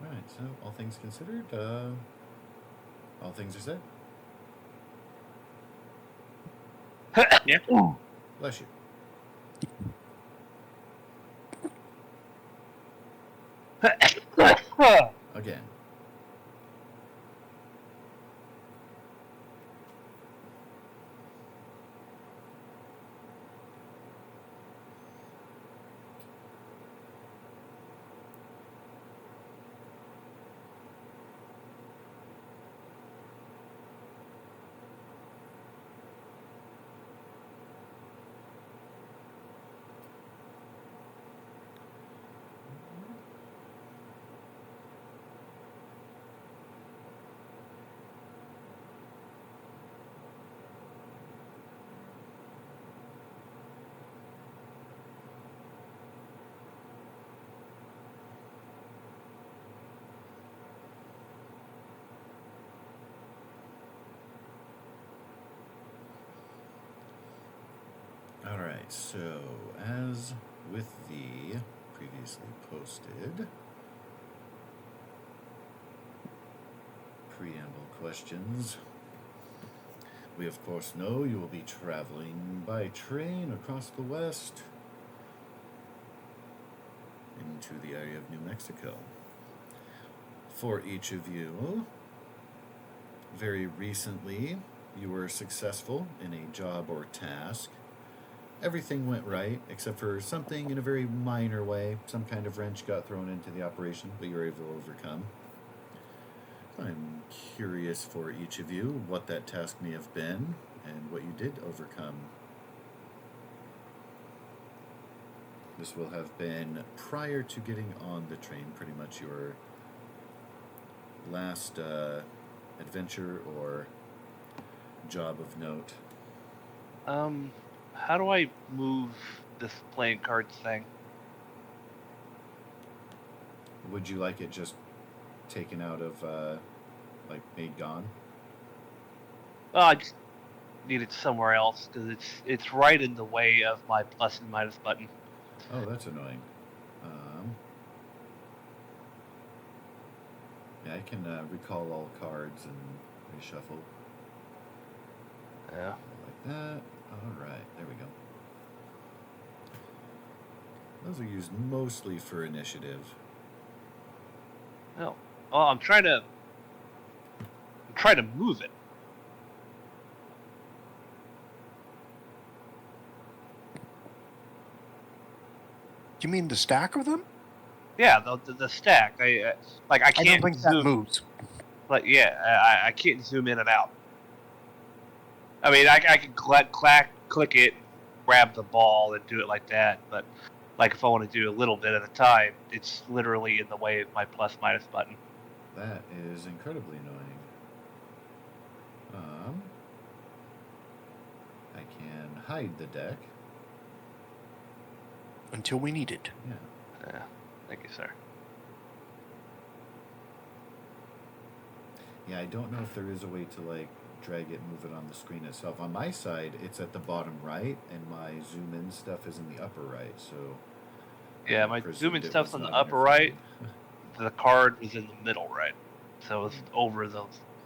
Alright, so all things considered, all things are said. Yeah. Bless you. Again. Alright, so as with the previously posted preamble questions, we of course know you will be traveling by train across the west into the area of New Mexico. For each of you, very recently, you were successful in a job or task. Everything went right, except for something in a very minor way. Some kind of wrench got thrown into the operation, but you were able to overcome. I'm curious for each of you what that task may have been and what you did overcome. This will have been prior to getting on the train, pretty much your last adventure or job of note. How do I move this playing cards thing? Would you like it just taken out of, like, made gone? Oh, I just need it somewhere else because it's right in the way of my plus and minus button. Oh, that's annoying. Yeah, I can recall all cards and reshuffle. Yeah. Like that. Alright, there we go. Those are used mostly for initiative. No. Oh, I'm trying to move it. Do you mean the stack of them? Yeah, the stack. I can't don't think zoom. that moves. But yeah, I can't zoom in and out. I mean, I can click it, grab the ball, and do it like that. But like if I want to do a little bit at a time, it's literally in the way of my plus minus button. That is incredibly annoying. I can hide the deck. Until we need it. Yeah. Thank you, sir. Yeah, I don't know if there is a way to, like, drag it and move it on the screen itself. On my side, it's at the bottom right, and my zoom in stuff is in the upper right, so... Yeah, my zoom in stuff's on the upper right. The card was in the middle right. So it's over the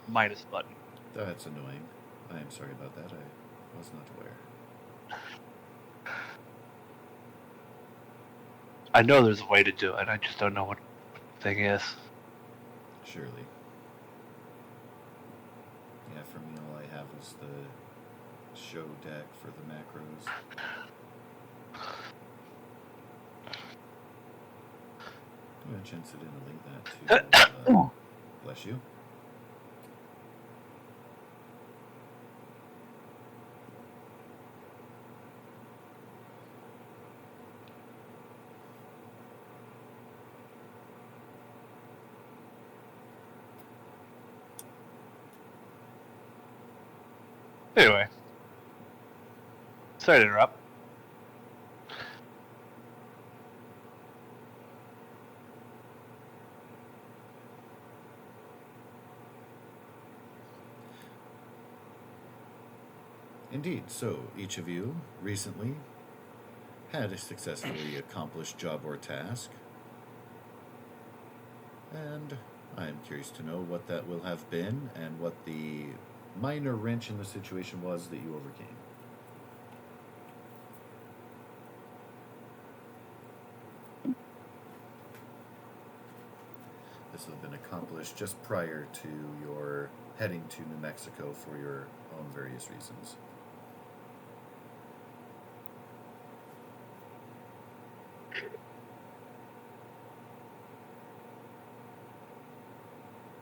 minus button. That's annoying. I am sorry about that. I was not aware. I know there's a way to do it. I just don't know what the thing is. Surely. Yeah, for me, all I have is the show deck for the macros. I'm going to chance it in and leave that to... bless you. Anyway. Sorry to interrupt. Indeed. So, each of you recently had a successfully accomplished job or task. And I am curious to know what that will have been and what the minor wrench in the situation was that you overcame. This will have been accomplished just prior to your heading to New Mexico for your own various reasons.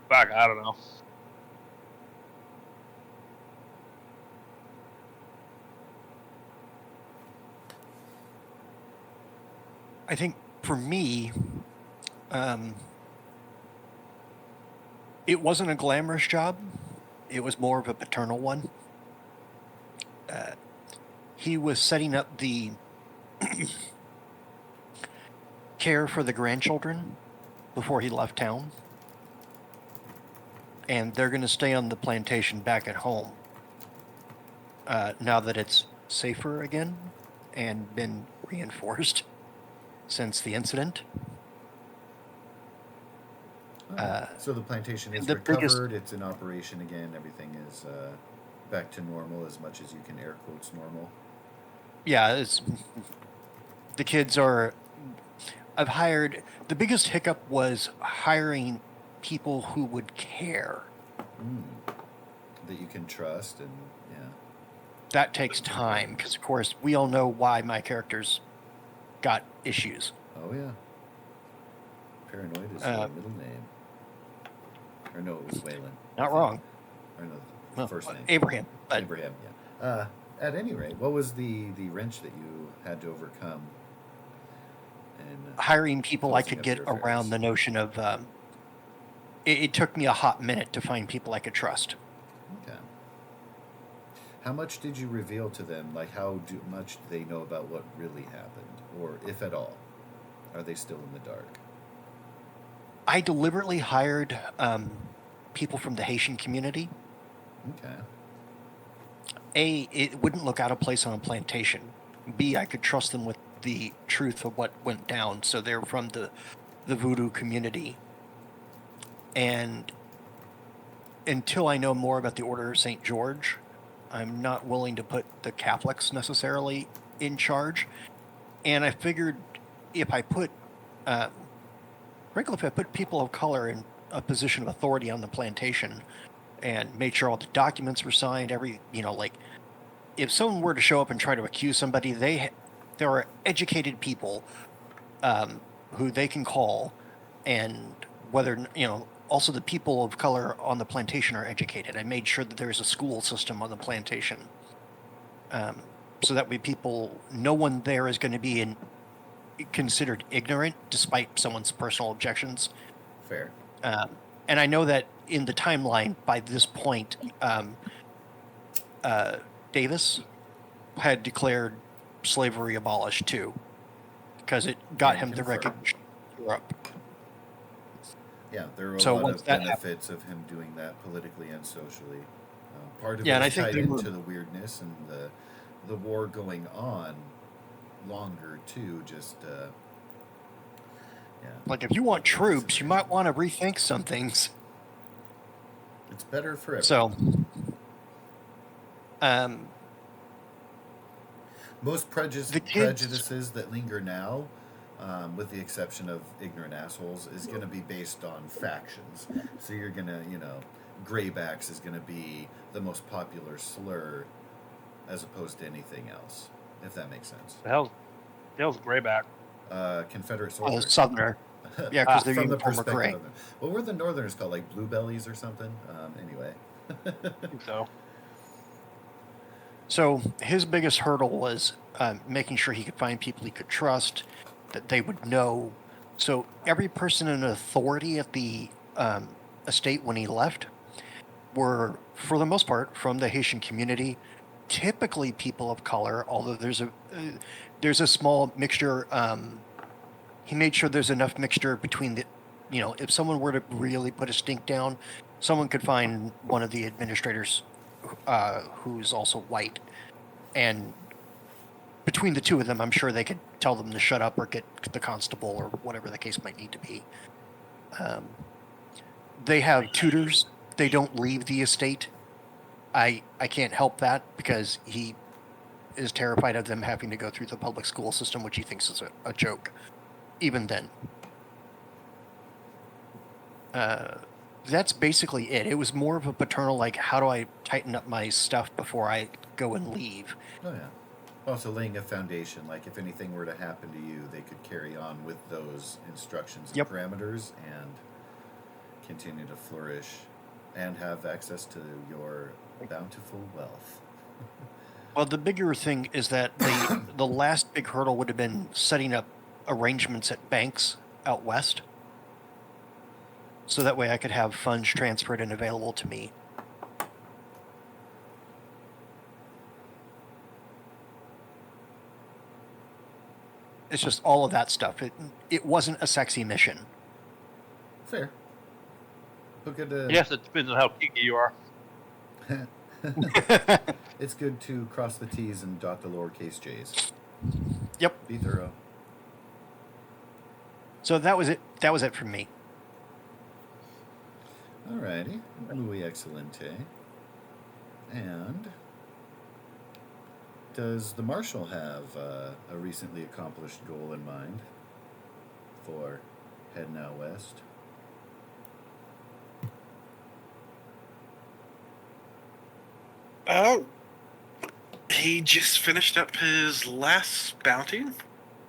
Fuck, I don't know. I think for me, it wasn't a glamorous job. It was more of a paternal one. He was setting up the care for the grandchildren before he left town. And they're going to stay on the plantation back at home now that it's safer again and been reinforced since the incident. So the plantation is the recovered, it's in operation again, everything is back to normal, as much as you can air quotes normal. Yeah, the kids are... I've hired... The biggest hiccup was hiring people who would care. That you can trust, and yeah. That takes time, because of course we all know why my characters got issues. Oh yeah. Paranoid is the middle name. Or no, it was Waylon. Not wrong. Or no, first name. Abraham. But Abraham, yeah. At any rate, what was the wrench that you had to overcome? In hiring people I closing could up get your around affairs? the notion of... it took me a hot minute to find people I could trust. Okay. How much did you reveal to them? Like, how much do they know about what really happened? Or, if at all, are they still in the dark? I deliberately hired people from the Haitian community. Okay. A, it wouldn't look out of place on a plantation. B, I could trust them with the truth of what went down. So they're from the voodoo community. And until I know more about the Order of St. George, I'm not willing to put the Catholics necessarily in charge. And I figured if I put, frankly, if I put people of color in a position of authority on the plantation and made sure all the documents were signed, if someone were to show up and try to accuse somebody, there are educated people who they can call, and whether, also the people of color on the plantation are educated. I made sure that there's a school system on the plantation. So that way no one there is going to be considered ignorant despite someone's personal objections. Fair. And I know that in the timeline by this point, Davis had declared slavery abolished too, because it got him the recognition in Europe. Yeah, there are a So lot once of that benefits of him doing that politically and socially. Part of Yeah, it and I is think tied they were- into the weirdness and the war going on longer too. Just yeah, Like, if you want troops, you might want to rethink some things. it's better for everyone. So, Most the kids- prejudices that linger now, with the exception of ignorant assholes, is going to be based on factions. So you're going to, graybacks is going to be the most popular slur as opposed to anything else, if that makes sense. The hell's Grayback? Confederate oh, soldiers. Southerner. Yeah, because their From the uniform are perspective gray. of them. What were the Northerners called? Like bluebellies or something? Anyway. I think so. So his biggest hurdle was making sure he could find people he could trust, that they would know. So every person in authority at the estate when he left were, for the most part, from the Haitian community, typically people of color, although there's a small mixture. He made sure there's enough mixture between the, if someone were to really put a stink down, someone could find one of the administrators who's also white, and between the two of them, I'm sure they could tell them to shut up or get the constable or whatever the case might need to be. They have tutors. They don't leave the estate. I can't help that because he is terrified of them having to go through the public school system, which he thinks is a joke. Even then. That's basically it. It was more of a paternal, like, how do I tighten up my stuff before I go and leave? Oh, yeah. Also laying a foundation, like if anything were to happen to you, they could carry on with those instructions and parameters and continue to flourish and have access to your bountiful wealth. Well, the bigger thing is that the last big hurdle would have been setting up arrangements at banks out west. So that way I could have funds transferred and available to me. It's just all of that stuff. It wasn't a sexy mission. Fair. But good to... Yes, it depends on how geeky you are. It's good to cross the T's and dot the lowercase J's. Yep. Be thorough. So that was it. That was it from me. Alrighty. Muy excelente. And does the Marshal have a recently accomplished goal in mind for heading out west? He just finished up his last bounty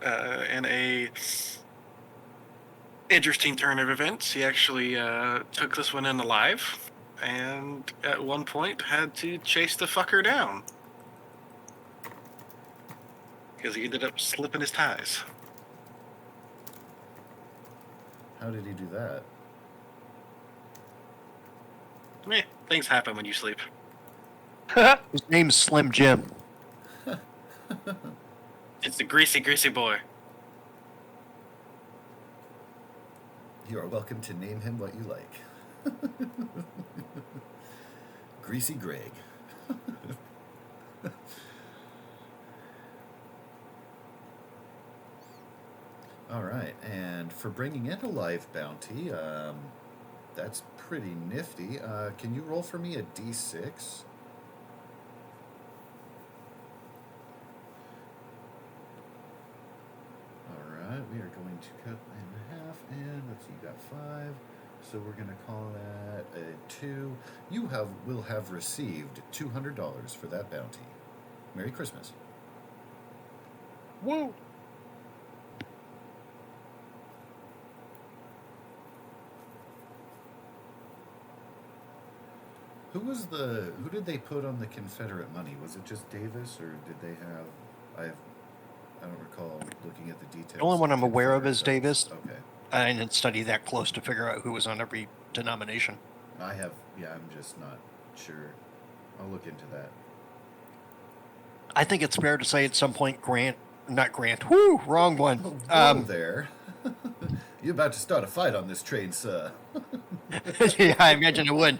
in a interesting turn of events. He actually took this one in alive, and at one point had to chase the fucker down because he ended up slipping his ties. How did he do that? Things happen when you sleep. His name's Slim Jim. It's the greasy, greasy boy. You are welcome to name him what you like. Greasy Greg. All right, and for bringing in a live bounty, that's pretty nifty. Can you roll for me a d6? All right, we are going to cut in half, and let's see, you got 5. So we're going to call that a 2. You will have received $200 for that bounty. Merry Christmas. Woo! Who did they put on the Confederate money? Was it just Davis, or did they have? I don't recall looking at the details. The only one I'm aware of is Davis. Okay. I didn't study that close to figure out who was on every denomination. I have. Yeah, I'm just not sure. I'll look into that. I think it's fair to say at some point not Grant. Whoo, wrong one. Whoa there. You're about to start a fight on this train, sir. Yeah, I imagine it would.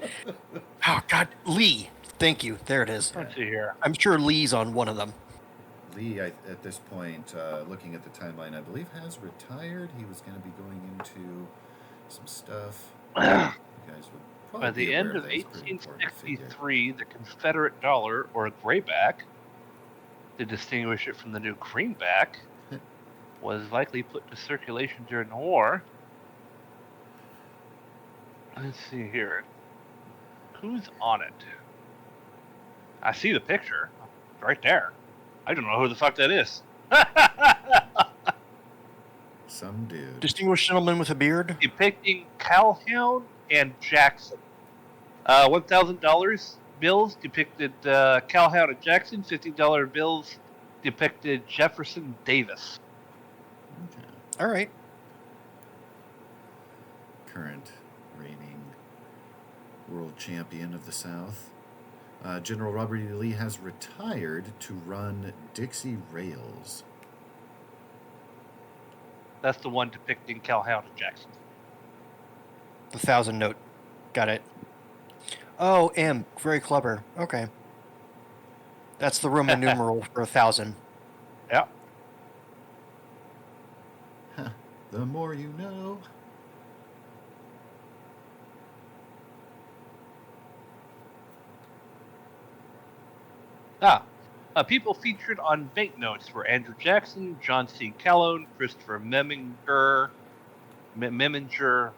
Oh, God. Lee. Thank you. There it is. Let's see here. I'm sure Lee's on one of them. Lee, at this point, looking at the timeline, I believe has retired. He was going to be going into some stuff. You guys would probably By the be end aware of that. He's a pretty important figure. 1863, the Confederate dollar, or grayback, to distinguish it from the new greenback, was likely put to circulation during the war. Let's see here. Who's on it? I see the picture. It's right there. I don't know who the fuck that is. Some dude. Distinguished gentleman with a beard. Depicting Calhoun and Jackson. $1,000 bills depicted Calhoun and Jackson. $50 bills depicted Jefferson Davis. Okay. All right. Current reigning world champion of the South. General Robert E. Lee has retired to run Dixie Rails. That's the one depicting Calhoun and Jackson. The 1,000 note. Got it. Oh, M. Very clever. Okay. That's the Roman numeral for 1,000. Yeah. The more you know. People featured on banknotes were Andrew Jackson, John C. Calhoun, Christopher Meminger,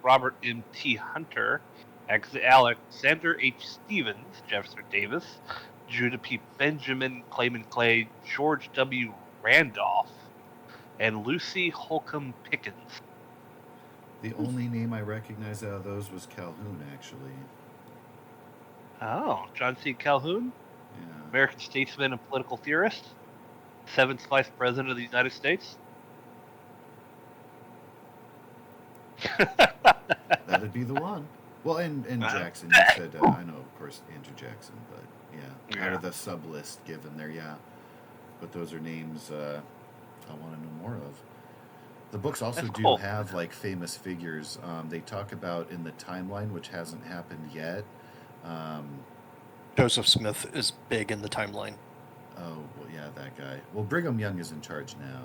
Robert M. T. Hunter, Alexander H. Stevens, Jefferson Davis, Judah P. Benjamin, Clayman Clay, George W. Randolph, and Lucy Holcomb Pickens. The only name I recognize out of those was Calhoun, actually. Oh, John C. Calhoun, Yeah. American statesman and political theorist, 7th Vice President of the United States. That'd be the one. Well, and Jackson, you said, I know, of course, Andrew Jackson, but yeah, out of the sub list given there, yeah. But those are names I want to know more of. The books also That's do cool. have like famous figures. They talk about in the timeline, which hasn't happened yet. Joseph Smith is big in the timeline. Oh, well, yeah, that guy. Well, Brigham Young is in charge now.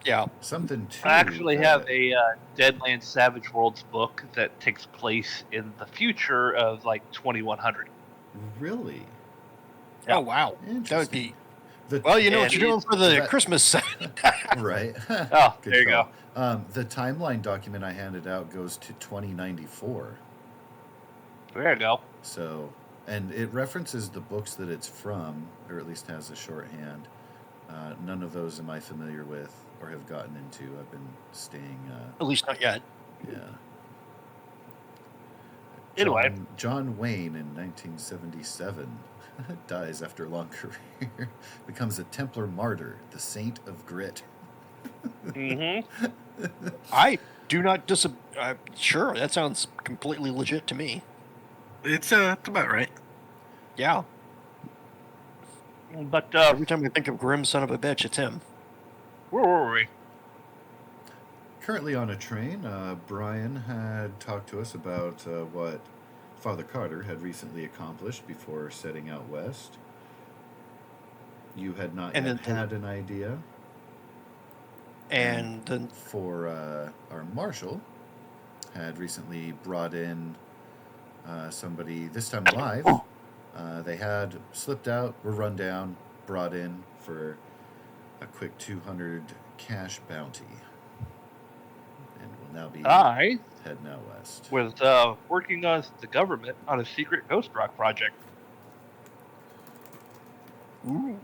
Yeah. Something too. I actually have a Deadlands Savage Worlds book that takes place in the future of like 2100. Really? Yeah. Oh, wow. That would Interesting. be... Well, you know what And you're doing for the that- Christmas set. Right. Oh, Good there you call. go. The timeline document I handed out goes to 2094. There you go. So, and it references the books that it's from, or at least has a shorthand. None of those am I familiar with or have gotten into. I've been staying. At least not yet. Yeah. Anyway. John Wayne in 1977 dies after a long career. Becomes a Templar martyr, the saint of grit. Mm-hmm. I do not sure, that sounds completely legit to me. It's about right. Yeah. But Every time I think of Grim son of a bitch, it's him. where were we? Currently on a train, Brian had talked to us about what Father Carter had recently accomplished before setting out west. You had not And yet then- had an idea. And then For our marshal, had recently brought in somebody, this time alive. They had slipped out, were run down, brought in for a quick 200 cash bounty. And will now be I heading out west. was working on the government on a secret ghost rock project. ooh,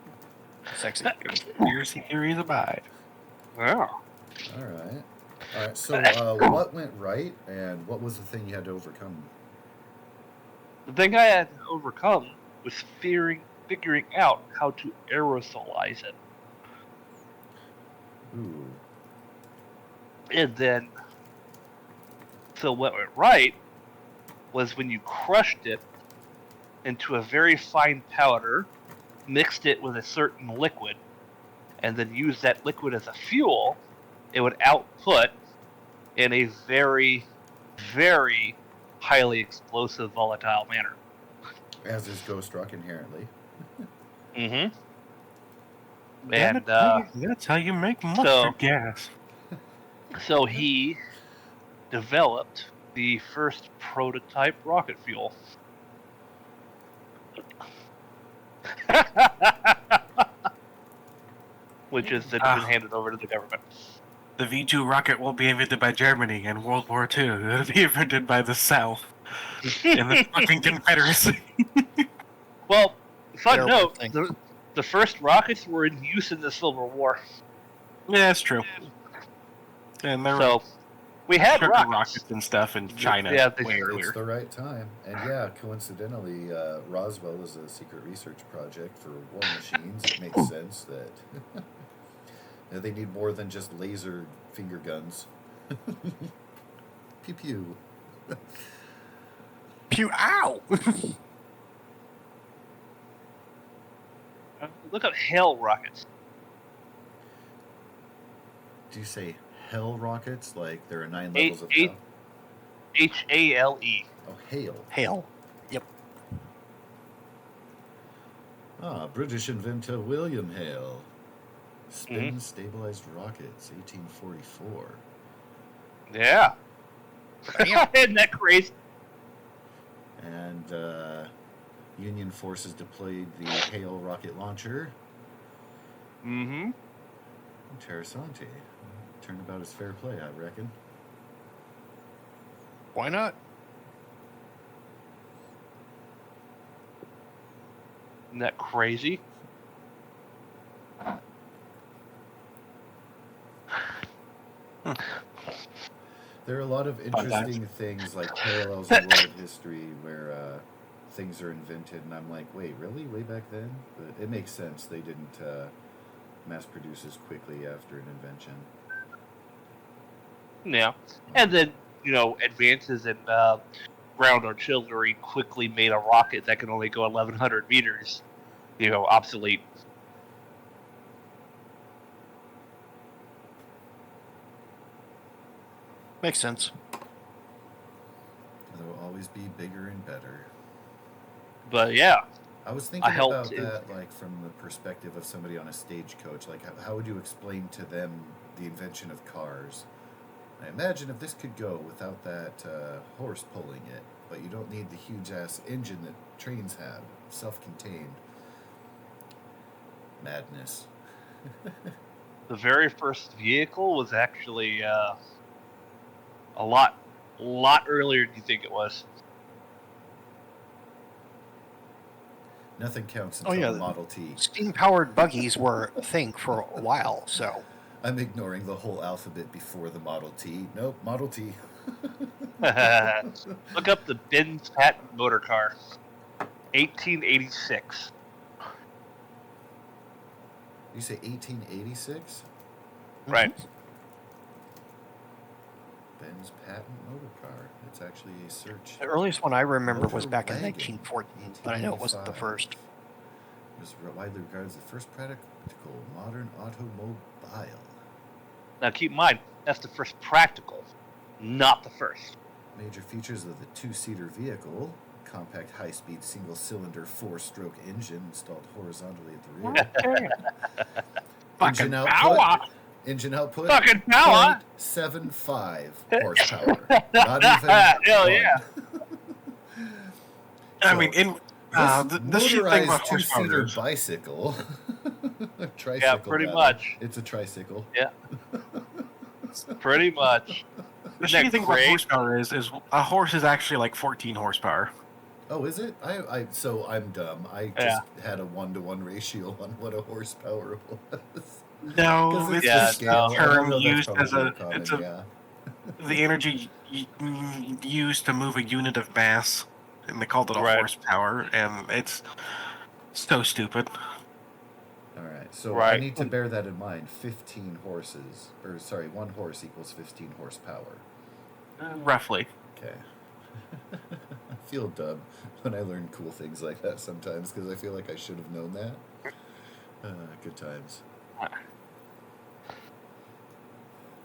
sexy. Conspiracy theories abide. Yeah. All right. So, what went right, and what was the thing you had to overcome? The thing I had to overcome was figuring out how to aerosolize it. Ooh. And then, so what went right was when you crushed it into a very fine powder, mixed it with a certain liquid, and then used that liquid as a fuel, it would output in a very, very highly explosive, volatile manner. As is Ghost Rock inherently. Mm-hmm. Damn And it, that's how you make mustard gas. so he developed the first prototype rocket fuel. Which has then been handed over to the government. The V2 rocket won't be invented by Germany in World War II. It'll be invented by the South in the fucking Confederacy. Well, fun Terrible note, thing. the first rockets were in use in the Civil War. Yeah, that's true. And there were So, we had sugar rockets. rockets and stuff in China Yeah, they way sure It's earlier. the right time. And yeah, coincidentally, Roswell was a secret research project for war machines. It makes sense that they need more than just laser finger guns. Pew pew. Pew, ow! Look up hail rockets. Do you say hell rockets? Like there are 9 Eight- levels of eight- hell? HALE. Oh, hail. Hail. Yep. British inventor William Hale. Spin stabilized rockets, 1844. Yeah. Isn't that crazy? And Union forces deployed the Hail rocket launcher. Mm-hmm. Interessante. Turnabout is fair play, I reckon. Why not? Isn't that crazy? There are a lot of Fun times. interesting things, like parallels in world history where things are invented, and I'm like, wait, really? Way back then? But it makes sense. They didn't mass produce as quickly after an invention. Yeah. And then, advances in ground artillery quickly made a rocket that can only go 1,100 meters, obsolete. Makes sense. There will always be bigger and better. But yeah, I was thinking helped about in- that, like from the perspective of somebody on a stagecoach. Like, how would you explain to them the invention of cars? I imagine if this could go without that horse pulling it, but you don't need the huge ass engine that trains have, self-contained. Madness. the very first vehicle was actually a lot earlier than you think it was. Nothing counts Oh, until yeah. Model T. Steam-powered buggies were a thing for a while, so... I'm ignoring the whole alphabet before the Model T. Nope, Model T. Look up the Benz patent motor car, 1886. You say 1886? Right. Ben's patent motor car. It's actually a search. The earliest one I remember was Motor back in wagon, 1914, but I know it wasn't the 1885. first. It was widely regarded as the first practical modern automobile. Now keep in mind, that's the first practical, not the first. Major features of the two-seater vehicle: compact, high-speed, single-cylinder, four-stroke engine installed horizontally at the rear. Fucking power! Engine output. Fucking power! 0.75 horsepower. Not even. Hell one. yeah. I So, mean, the shit thing motorized about horsepower two-seater is, bicycle. Tricycle. Yeah, pretty rather. much. It's a tricycle. Yeah. Pretty much. the Isn't shitty that thing about great? horsepower is a horse is actually like 14 horsepower. Oh, is it? So I'm dumb. I just had a 1-to-1 ratio on what a horsepower was. No, 'Cause it's Yeah, the the scale. I term know that's used as probably a common, it's a yeah. the energy used to move a unit of mass, and they called it a Right. horsepower, and it's so stupid. All right. So I Right. need to bear that in mind. 15 horses, or sorry, 1 horse equals 15 horsepower. Roughly. Okay. I feel dumb when I learn cool things like that sometimes because I feel like I should have known that. Good times.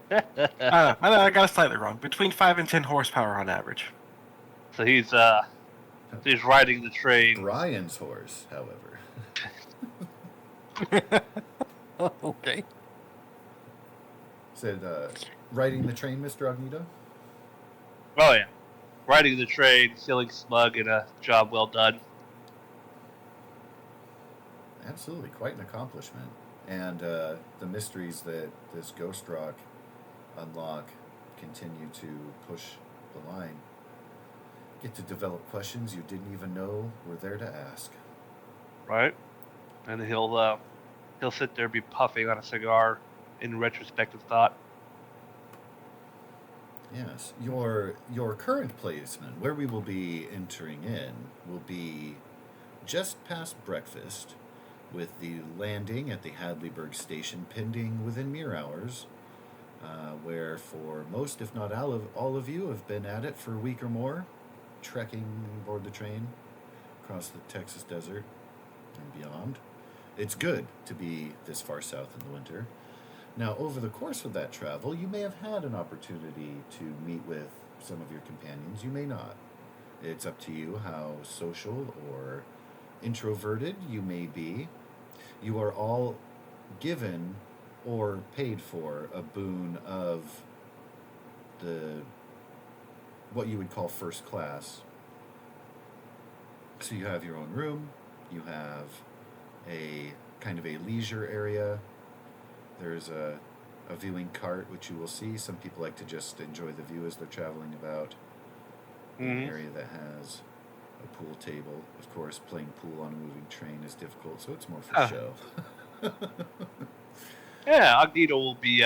I got it slightly wrong. Between 5 and 10 horsepower on average. So he's riding the train. Brian's horse, however. Okay. Said, riding the train, Mr. Agnito? Oh yeah. Riding the train, feeling smug and a job well done. Absolutely, quite an accomplishment. And the mysteries that this Ghost Rock unlock continue to push the line. Get to develop questions you didn't even know were there to ask. Right? And he'll sit there and be puffing on a cigar in retrospective thought. Yes, your current placement, where we will be entering in, will be just past breakfast, with the landing at the Hadleyburg station pending within mere hours, where for most, if not all of you, have been at it for a week or more, trekking aboard the train across the Texas desert and beyond. It's good to be this far south in the winter. Now, over the course of that travel, you may have had an opportunity to meet with some of your companions. You may not. It's up to you how social or introverted you may be. You are all given or paid for a boon of what you would call first class So you have your own room. You have a kind of a leisure area. There's a viewing cart, which you will see. Some people like to just enjoy the view as they're traveling about. An area that has a pool table. Of course, playing pool on a moving train is difficult, so it's more for show. Yeah, Agnito will be.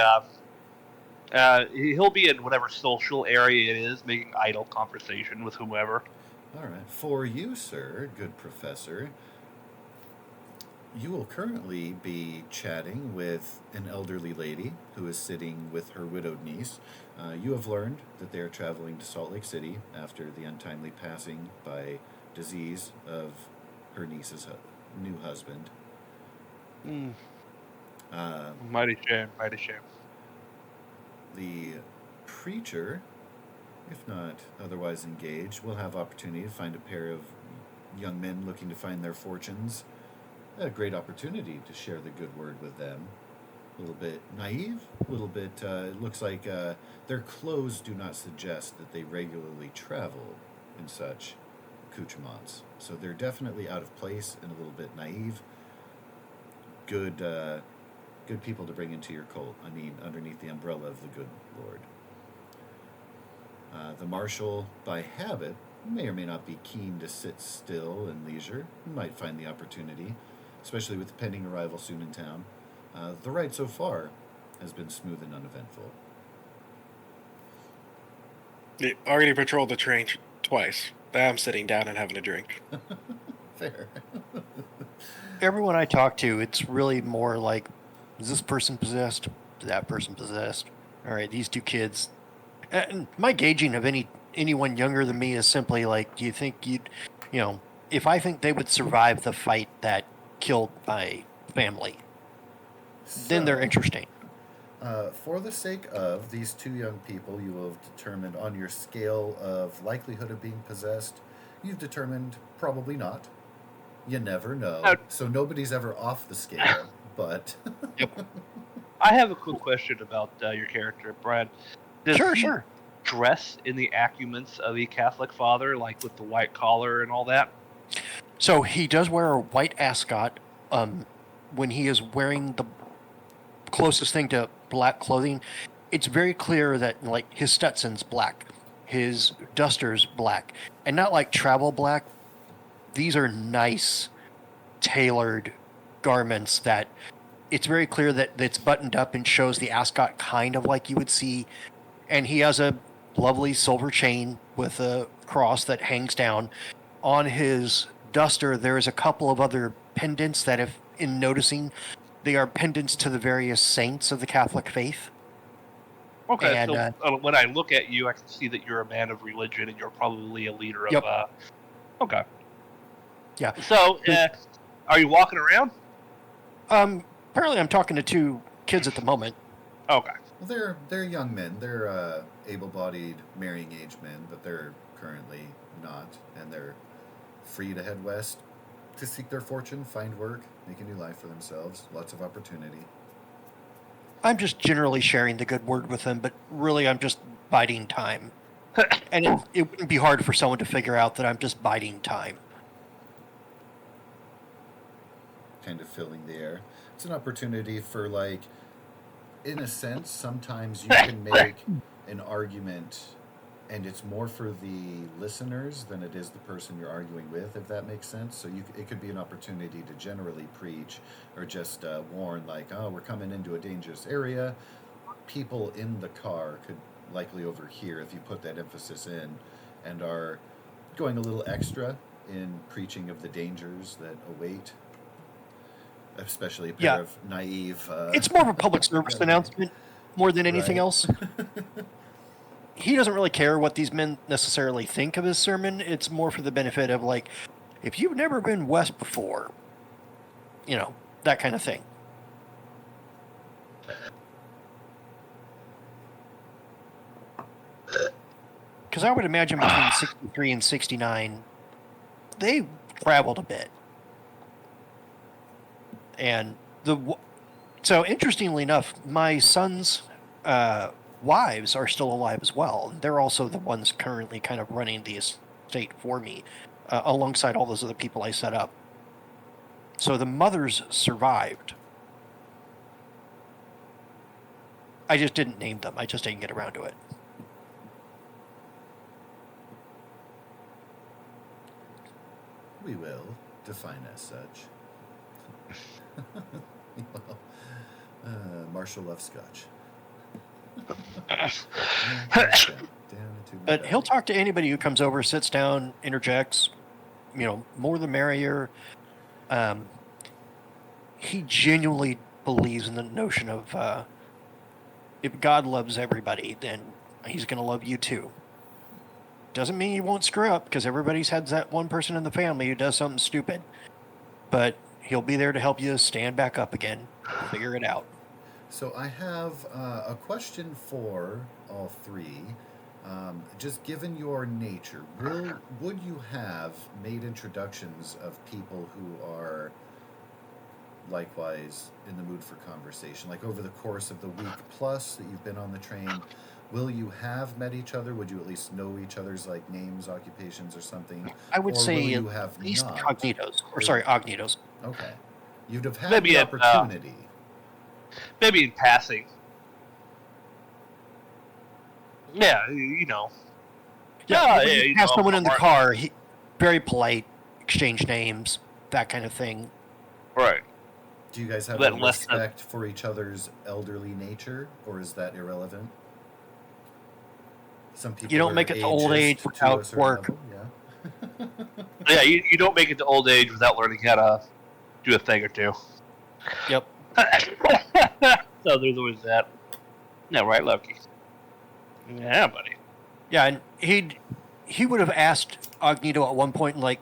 He'll be in whatever social area it is, making idle conversation with whomever. All right. For you, sir, good professor, you will currently be chatting with an elderly lady who is sitting with her widowed niece. You have learned that they are traveling to Salt Lake City after the untimely passing by disease of her niece's new husband. Mighty shame, mighty shame. The preacher, if not otherwise engaged, will have opportunity to find a pair of young men looking to find their fortunes. A great opportunity to share the good word with them. A little bit naive, a little bit, it looks like their clothes do not suggest that they regularly travel in such accoutrements. So they're definitely out of place and a little bit naive. Good people to bring into your cult. I mean, underneath the umbrella of the good Lord. The marshal, by habit, may or may not be keen to sit still in leisure. You might find the opportunity, especially with the pending arrival soon in town. The ride so far has been smooth and uneventful. You already patrolled the train twice. Now I'm sitting down and having a drink. Fair. Everyone I talk to, it's really more like, is this person possessed? Is that person possessed? All right, these two kids. And my gauging of anyone younger than me is simply like, do you think if I think they would survive the fight that killed my family, then they're interesting. For the sake of these two young people, you will have determined on your scale of likelihood of being possessed, you've determined probably not. You never know. So nobody's ever off the scale, but... Yep. I have a quick question about your character, Brad. Does he dress in the accoutrements of a Catholic father, like with the white collar and all that? So he does wear a white ascot when he is wearing the closest thing to black clothing. It's very clear that like his Stetson's black, his duster's black, and not like travel black. These are nice, tailored garments that it's very clear that it's buttoned up and shows the ascot kind of like you would see. And he has a lovely silver chain with a cross that hangs down. On his duster, there is a couple of other pendants that, if in noticing, they are pendants to the various saints of the Catholic faith. Okay, and, so when I look at you, I can see that you're a man of religion and you're probably a leader of... Yep. Okay. Yeah. So, are you walking around? Apparently I'm talking to two kids at the moment. Okay. Well, they're young men. They're able-bodied, marrying-age men, but they're currently not, and they're free to head west to seek their fortune, find work, make a new life for themselves. Lots of opportunity. I'm just generally sharing the good word with them, but really I'm just biding time. And it wouldn't be hard for someone to figure out that I'm just biding time. Kind of filling the air. It's an opportunity for, like, in a sense, sometimes you can make an argument and it's more for the listeners than it is the person you're arguing with, if that makes sense. So it could be an opportunity to generally preach or just warn, like, oh, we're coming into a dangerous area. People in the car could likely overhear if you put that emphasis in and are going a little extra in preaching of the dangers that await, especially a pair of naive... it's more of a public service announcement more than anything else. He doesn't really care what these men necessarily think of his sermon. It's more for the benefit of, like, if you've never been west before, that kind of thing. Because I would imagine between 63 and 69, they traveled a bit. And so interestingly enough, my son's wives are still alive as well. They're also the ones currently kind of running the estate for me. alongside all those other people I set up. So the mothers survived. I just didn't name them. I just didn't get around to it. We will define as such. Well, Marshall loves scotch. But he'll talk to anybody who comes over, sits down, interjects. More the merrier. He genuinely believes in the notion of if God loves everybody, then he's going to love you too. Doesn't mean you won't screw up, because everybody's had that one person in the family who does something stupid. But he'll be there to help you stand back up again, figure it out. So I have a question for all three. Just given your nature, would you have made introductions of people who are likewise in the mood for conversation? Like over the course of the week plus that you've been on the train, will you have met each other? Would you at least know each other's like names, occupations, or something? I would Or say will you at have least not? Cognitos. Or sorry, Ognitos. Okay. You'd have had Maybe the at, opportunity. Maybe in passing. Yeah, you know. Yeah, when yeah, you you pass know, someone in the or- car, very polite, exchange names, that kind of thing. Right. Do you guys have But a less than- respect for each other's elderly nature, or is that irrelevant? Some people You don't are make it to old ageist age to a without certain work. level, yeah. Yeah, you don't make it to old age without learning how to do a thing or two. Yep. So there's always that. Yeah, right, Loki? Yeah, buddy. Yeah, and he would have asked Ognito at one point, like,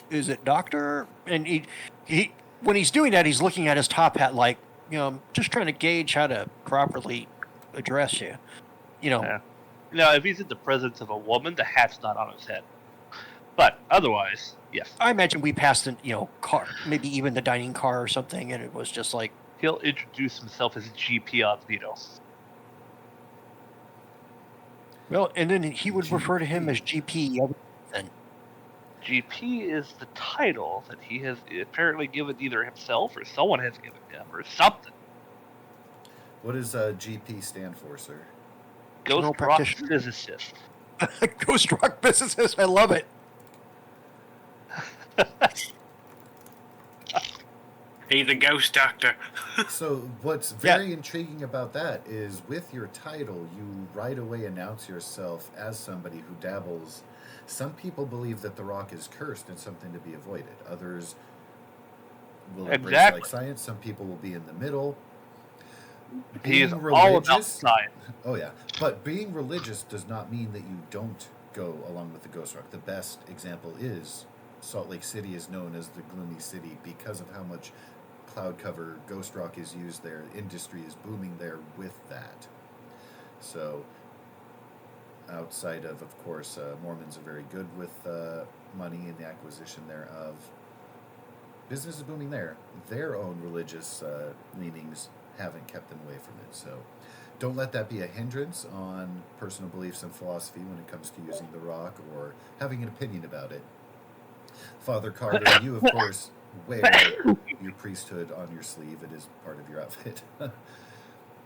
is it doctor? And he when he's doing that, he's looking at his top hat like, I'm just trying to gauge how to properly address you. Yeah. Now, if he's in the presence of a woman, the hat's not on his head. But otherwise, yes. I imagine we passed in, car, maybe even the dining car or something, and it was just like, He'll introduce himself as GP Ognito. well, and then he would refer to him as GP. And GP is the title that he has apparently given either himself or someone has given him or something. What does GP stand for, sir? General Ghost rock practitioner. physicist. Ghost rock physicist. I love it. He's a ghost doctor. So what's very intriguing about that is with your title, you right away announce yourself as somebody who dabbles. Some people believe that the rock is cursed and something to be avoided. Others will embrace Exactly. like science. Some people will be in the middle. He is Being all about religious- science. Oh yeah, but being religious does not mean that you don't go along with the ghost rock. The best example is Salt Lake City is known as the gloomy city because of how much cloud cover ghost rock is used there. Industry is booming there with that. So outside of course, Mormons are very good with money and the acquisition thereof. Business is booming there. Their own religious leanings haven't kept them away from it. So don't let that be a hindrance on personal beliefs and philosophy when it comes to using the rock or having an opinion about it. Father Carter, you of course wear your priesthood on your sleeve. It is part of your outfit.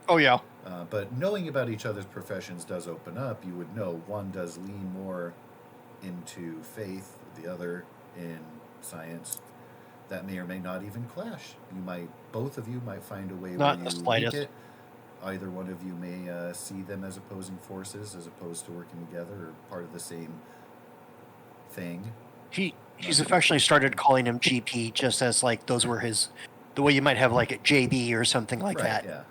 Oh, yeah. But knowing about each other's professions does open up. You would know one does lean more into faith, the other in science. That may or may not even clash. Both of you might find a way Not where the you slightest. link it. Either one of you may see them as opposing forces, as opposed to working together or part of the same thing. He's affectionately started calling him GP just as like those were the way you might have like a JB or something like that. Yeah.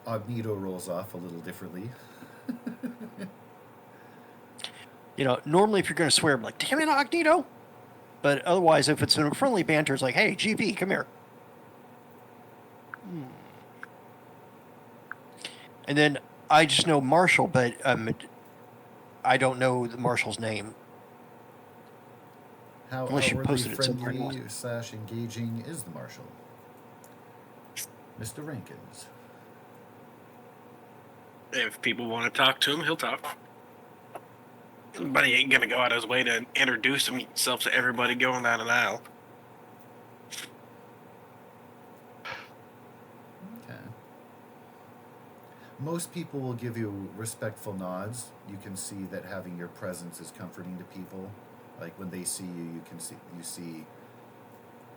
Ognito rolls off a little differently. Normally if you're going to swear, I'm like, damn it, Ognito. But otherwise, if it's in a friendly banter, it's like, hey, GP, come here. And then I just know Marshall, but I don't know the Marshall's name. How Unless you outwardly posted it somewhere friendly / engaging is the Marshal? Mr. Rankins. If people want to talk to him, he'll talk. But he ain't gonna go out of his way to introduce himself to everybody going down an aisle. Okay. Most people will give you respectful nods. You can see that having your presence is comforting to people. Like when they see you, you see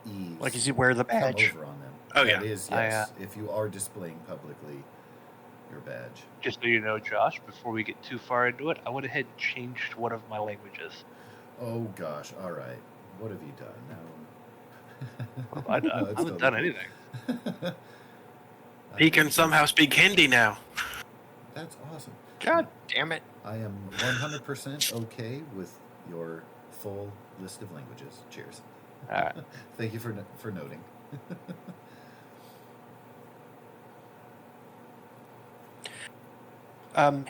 ease. Like, is he wear the badge? Come over on them. Oh, That yeah. is, yes. If you are displaying publicly your badge. Just so you know, Josh, before we get too far into it, I went ahead and changed one of my languages. Oh gosh! All right. What have you done now? I No, it's haven't totally done cool. anything. He can somehow speak Hindi now. That's awesome. God damn it. I am 100% okay with your full list of languages. Cheers. All right. Thank you for noting.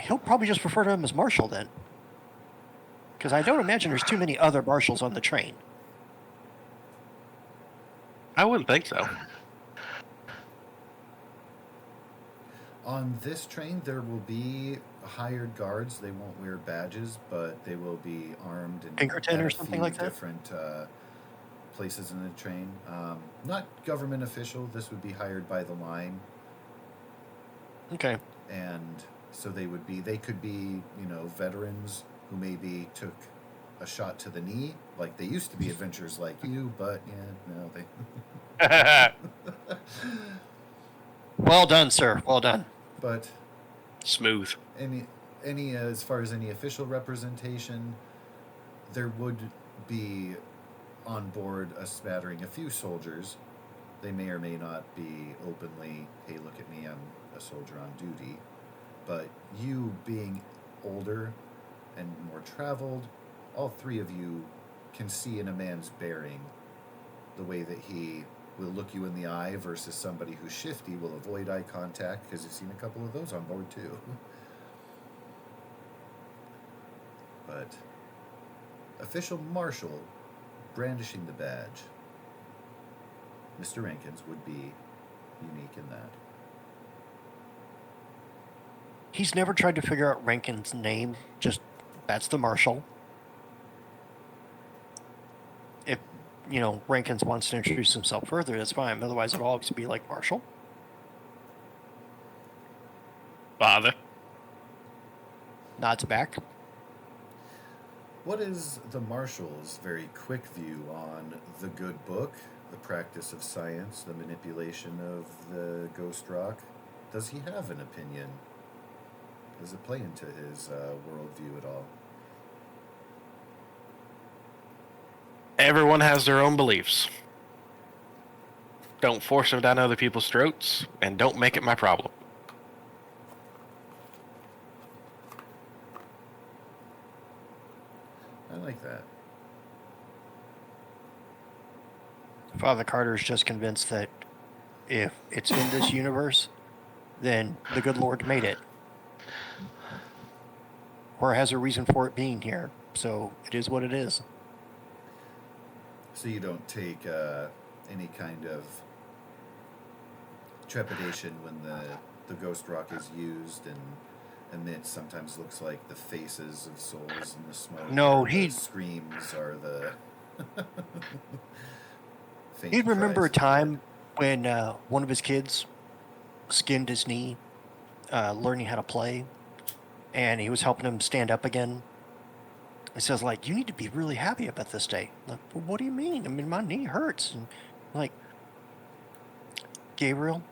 He'll probably just refer to him as Marshall then. Because I don't imagine there's too many other marshals on the train. I wouldn't think so. On this train, there will be hired guards. They won't wear badges, but they will be armed and Pinkerton at or a something few like that? different places in the train. Not government official. This would be hired by the line, Okay. and so they could be, veterans who maybe took a shot to the knee, like they used to be adventurers like you, but no, they. Well done, sir. Well done. But Smooth. any as far as any official representation, there would be on board a few soldiers. They may or may not be openly, hey, look at me, I'm a soldier on duty. But you being older and more traveled, all three of you can see in a man's bearing the way that he will look you in the eye versus somebody who's shifty will avoid eye contact, because you've seen a couple of those on board too. But official marshal brandishing the badge, Mr. Rankins would be unique in that. He's never tried to figure out Rankin's name. Just, that's the marshal. If, Rankins wants to introduce himself further, that's fine. Otherwise, it'll always be like Marshall. Father. Nods back. What is the marshal's very quick view on the good book, the practice of science, the manipulation of the ghost rock? Does he have an opinion? Does it play into his worldview at all? Everyone has their own beliefs. Don't force them down other people's throats, and don't make it my problem. I like that. Father Carter's just convinced that if it's in this universe, then the good Lord made it. Or has a reason for it being here. So it is what it is. So you don't take any kind of trepidation when the ghost rock is used and emits sometimes looks like the faces of souls in the smoke. No, the screams are the faint He'd remember a cries of time dead. when one of his kids skinned his knee, learning how to play, and he was helping him stand up again. He says, you need to be really happy about this day. Like, well, what do you mean? I mean, my knee hurts. And Gabriel,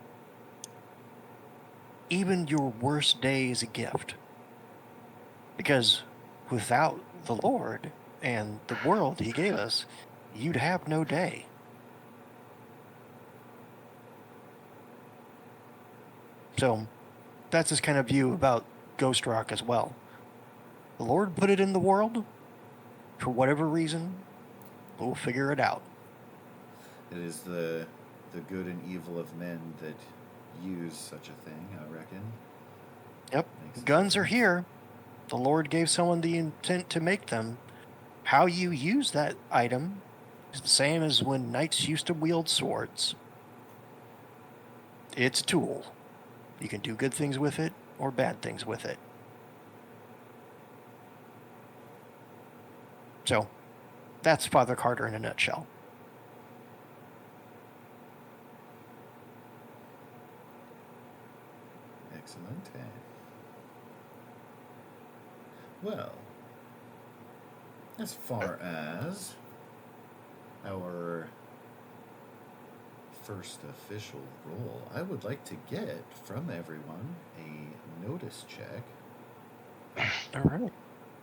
even your worst day is a gift. Because without the Lord and the world he gave us, you'd have no day. So that's his kind of view about Ghost Rock as well. The Lord put it in the world. For whatever reason, we'll figure it out. It is the good and evil of men that use such a thing, I reckon. Yep. Makes Guns are sense. here. The Lord gave someone the intent to make them. How you use that item is the same as when knights used to wield swords. It's a tool. You can do good things with it or bad things with it. So that's Father Carter in a nutshell. Excellent. Well, as far as our first official roll, I would like to get from everyone a notice check. All right.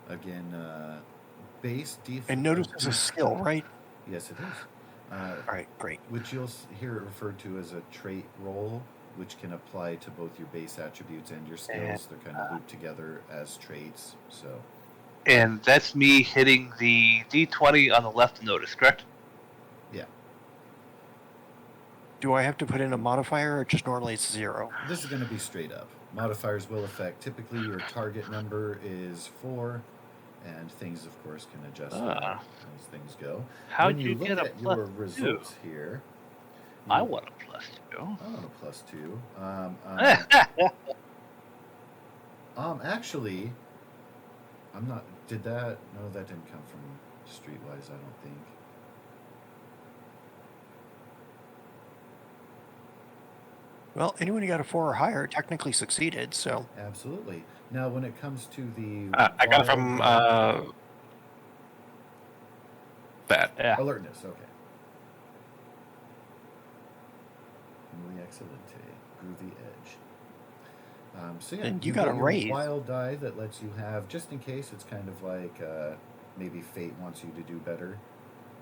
Again, base default. And notice is a skill, right? Yes, it is. All right, great. Which you'll hear it referred to as a trait roll, which can apply to both your base attributes and your skills. They're kind of looped together as traits. So. And that's me hitting the D20 on the left notice, correct? Yeah. Do I have to put in a modifier, or just normally it's 0? This is going to be straight up. Modifiers will affect. Typically, your target number is 4, and things, of course, can adjust as things go. How'd when you look get a at plus your results 2? here, I want a plus 2. I want a plus 2. Actually, I'm not. Did that? No, that didn't come from Streetwise, I don't think. Well, anyone who got a 4 or higher technically succeeded, so. Absolutely. Now, when it comes to the I got it from that. Yeah. alertness, okay. Muy excelente. Groovy edge. So yeah, And you got a your raise. wild die that lets you have, just in case, it's kind of like maybe fate wants you to do better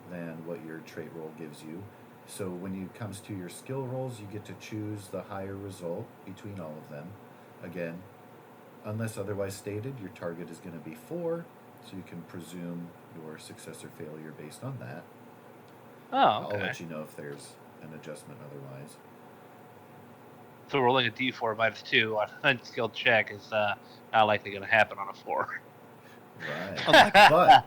than what your trait roll gives you. So when it comes to your skill rolls, you get to choose the higher result between all of them. Again, unless otherwise stated, your target is going to be 4, so you can presume your success or failure based on that. Oh, okay. I'll let you know if there's an adjustment otherwise. So rolling a D4 minus 2 on an unskilled check is not likely going to happen on a 4. Right. But,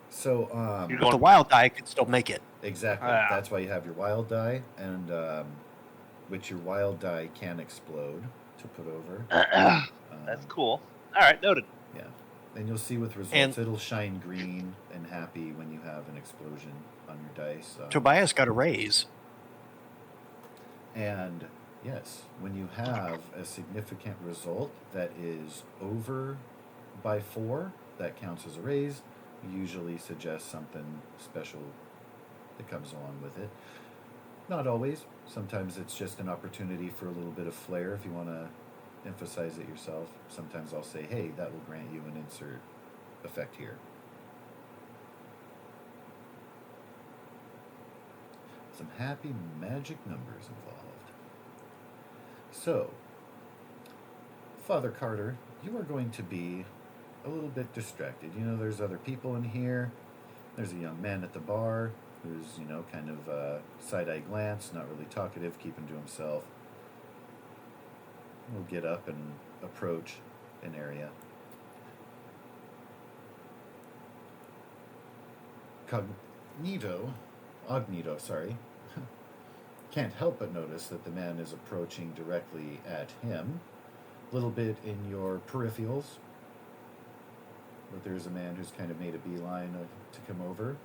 so, You're But the wild die could still make it. exactly. That's why you have your wild die, and which your wild die can explode to put over. That's cool. All right, noted. Yeah. And you'll see with results, And- it'll shine green and happy when you have an explosion on your dice. Tobias got a raise. And yes, when you have a significant result that is over by 4, that counts as a raise. Usually suggests something special that comes along with it. Not always. Sometimes it's just an opportunity for a little bit of flair if you want to emphasize it yourself. Sometimes I'll say, hey, that will grant you an insert effect here. Some happy magic numbers involved. So, Father Carter, you are going to be a little bit distracted. You know, there's other people in here. There's a young man at the bar who's, you know, kind of side-eye glance, not really talkative, keeping to himself. We'll get up and approach an area. Ognito, sorry, can't help but notice that the man is approaching directly at him. A little bit in your peripherals, but there's a man who's kind of made a beeline to come over,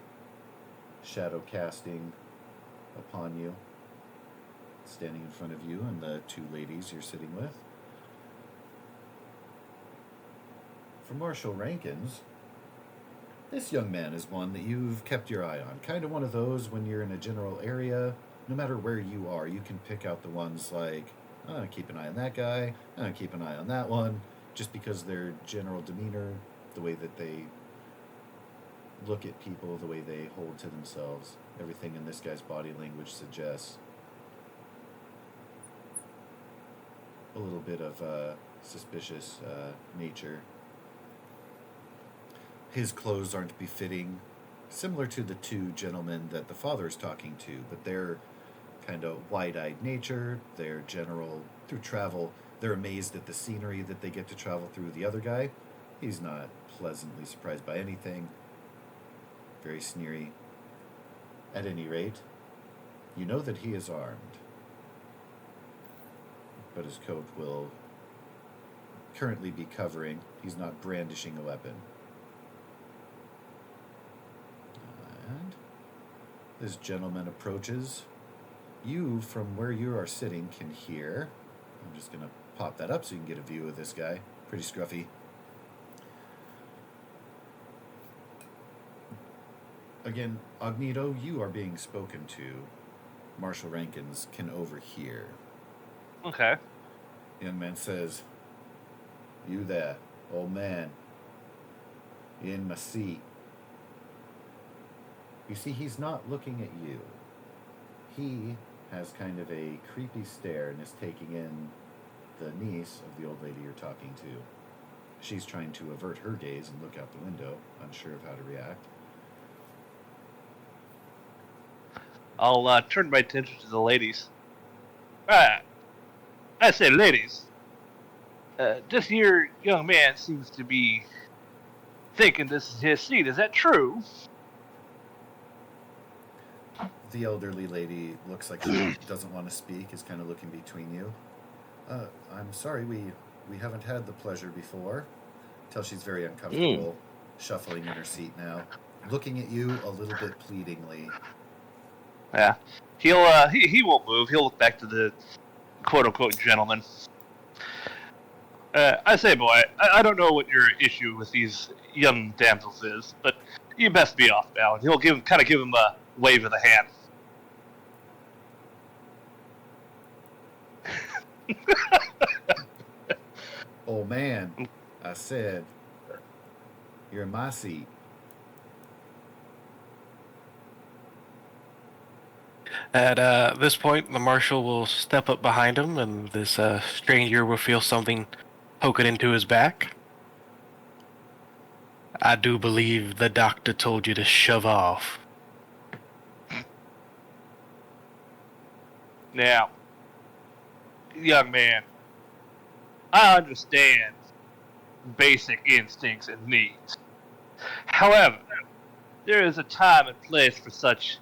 shadow casting upon you, standing in front of you and the 2 ladies you're sitting with. For Marshal Rankins, this young man is one that you've kept your eye on. Kind of one of those when you're in a general area, no matter where you are, you can pick out the ones like, I'm going to keep an eye on that guy, I'm going to keep an eye on that one, just because their general demeanor, the way that they look at people, the way they hold to themselves, everything in this guy's body language suggests a little bit of suspicious nature. His clothes aren't befitting, similar to the 2 gentlemen that the father is talking to, but they're kind of wide-eyed nature, they're general, through travel, they're amazed at the scenery that they get to travel through. The other guy, he's not pleasantly surprised by anything, very sneery. At any rate, you know that he is armed, but his coat will currently be covering. He's not brandishing a weapon. And this gentleman approaches. You, from where you are sitting, can hear. I'm just going to pop that up so you can get a view of this guy. Pretty scruffy. Again, Agnito, you are being spoken to. Marshal Rankins can overhear. Okay. Young man says, "You there, old man. In my seat." You see, he's not looking at you. He has kind of a creepy stare and is taking in the niece of the old lady you're talking to. She's trying to avert her gaze and look out the window, unsure of how to react. I'll turn my attention to the ladies. I say, ladies. This here young man seems to be thinking this is his seat. Is that true? The elderly lady looks like she doesn't want to speak, is kind of looking between you. I'm sorry, we haven't had the pleasure before. Till she's very uncomfortable, shuffling in her seat now, looking at you a little bit pleadingly. Yeah. He won't move. He'll look back to the quote-unquote gentleman. I say, boy, I don't know what your issue with these young damsels is, but you best be off now. And he'll give him a wave of the hand. Oh man, I said, you're in my seat. At this point, the marshal will step up behind him, and this stranger will feel something poking into his back. "I do believe the doctor told you to shove off." Now, young man, I understand basic instincts and needs. However, there is a time and place for such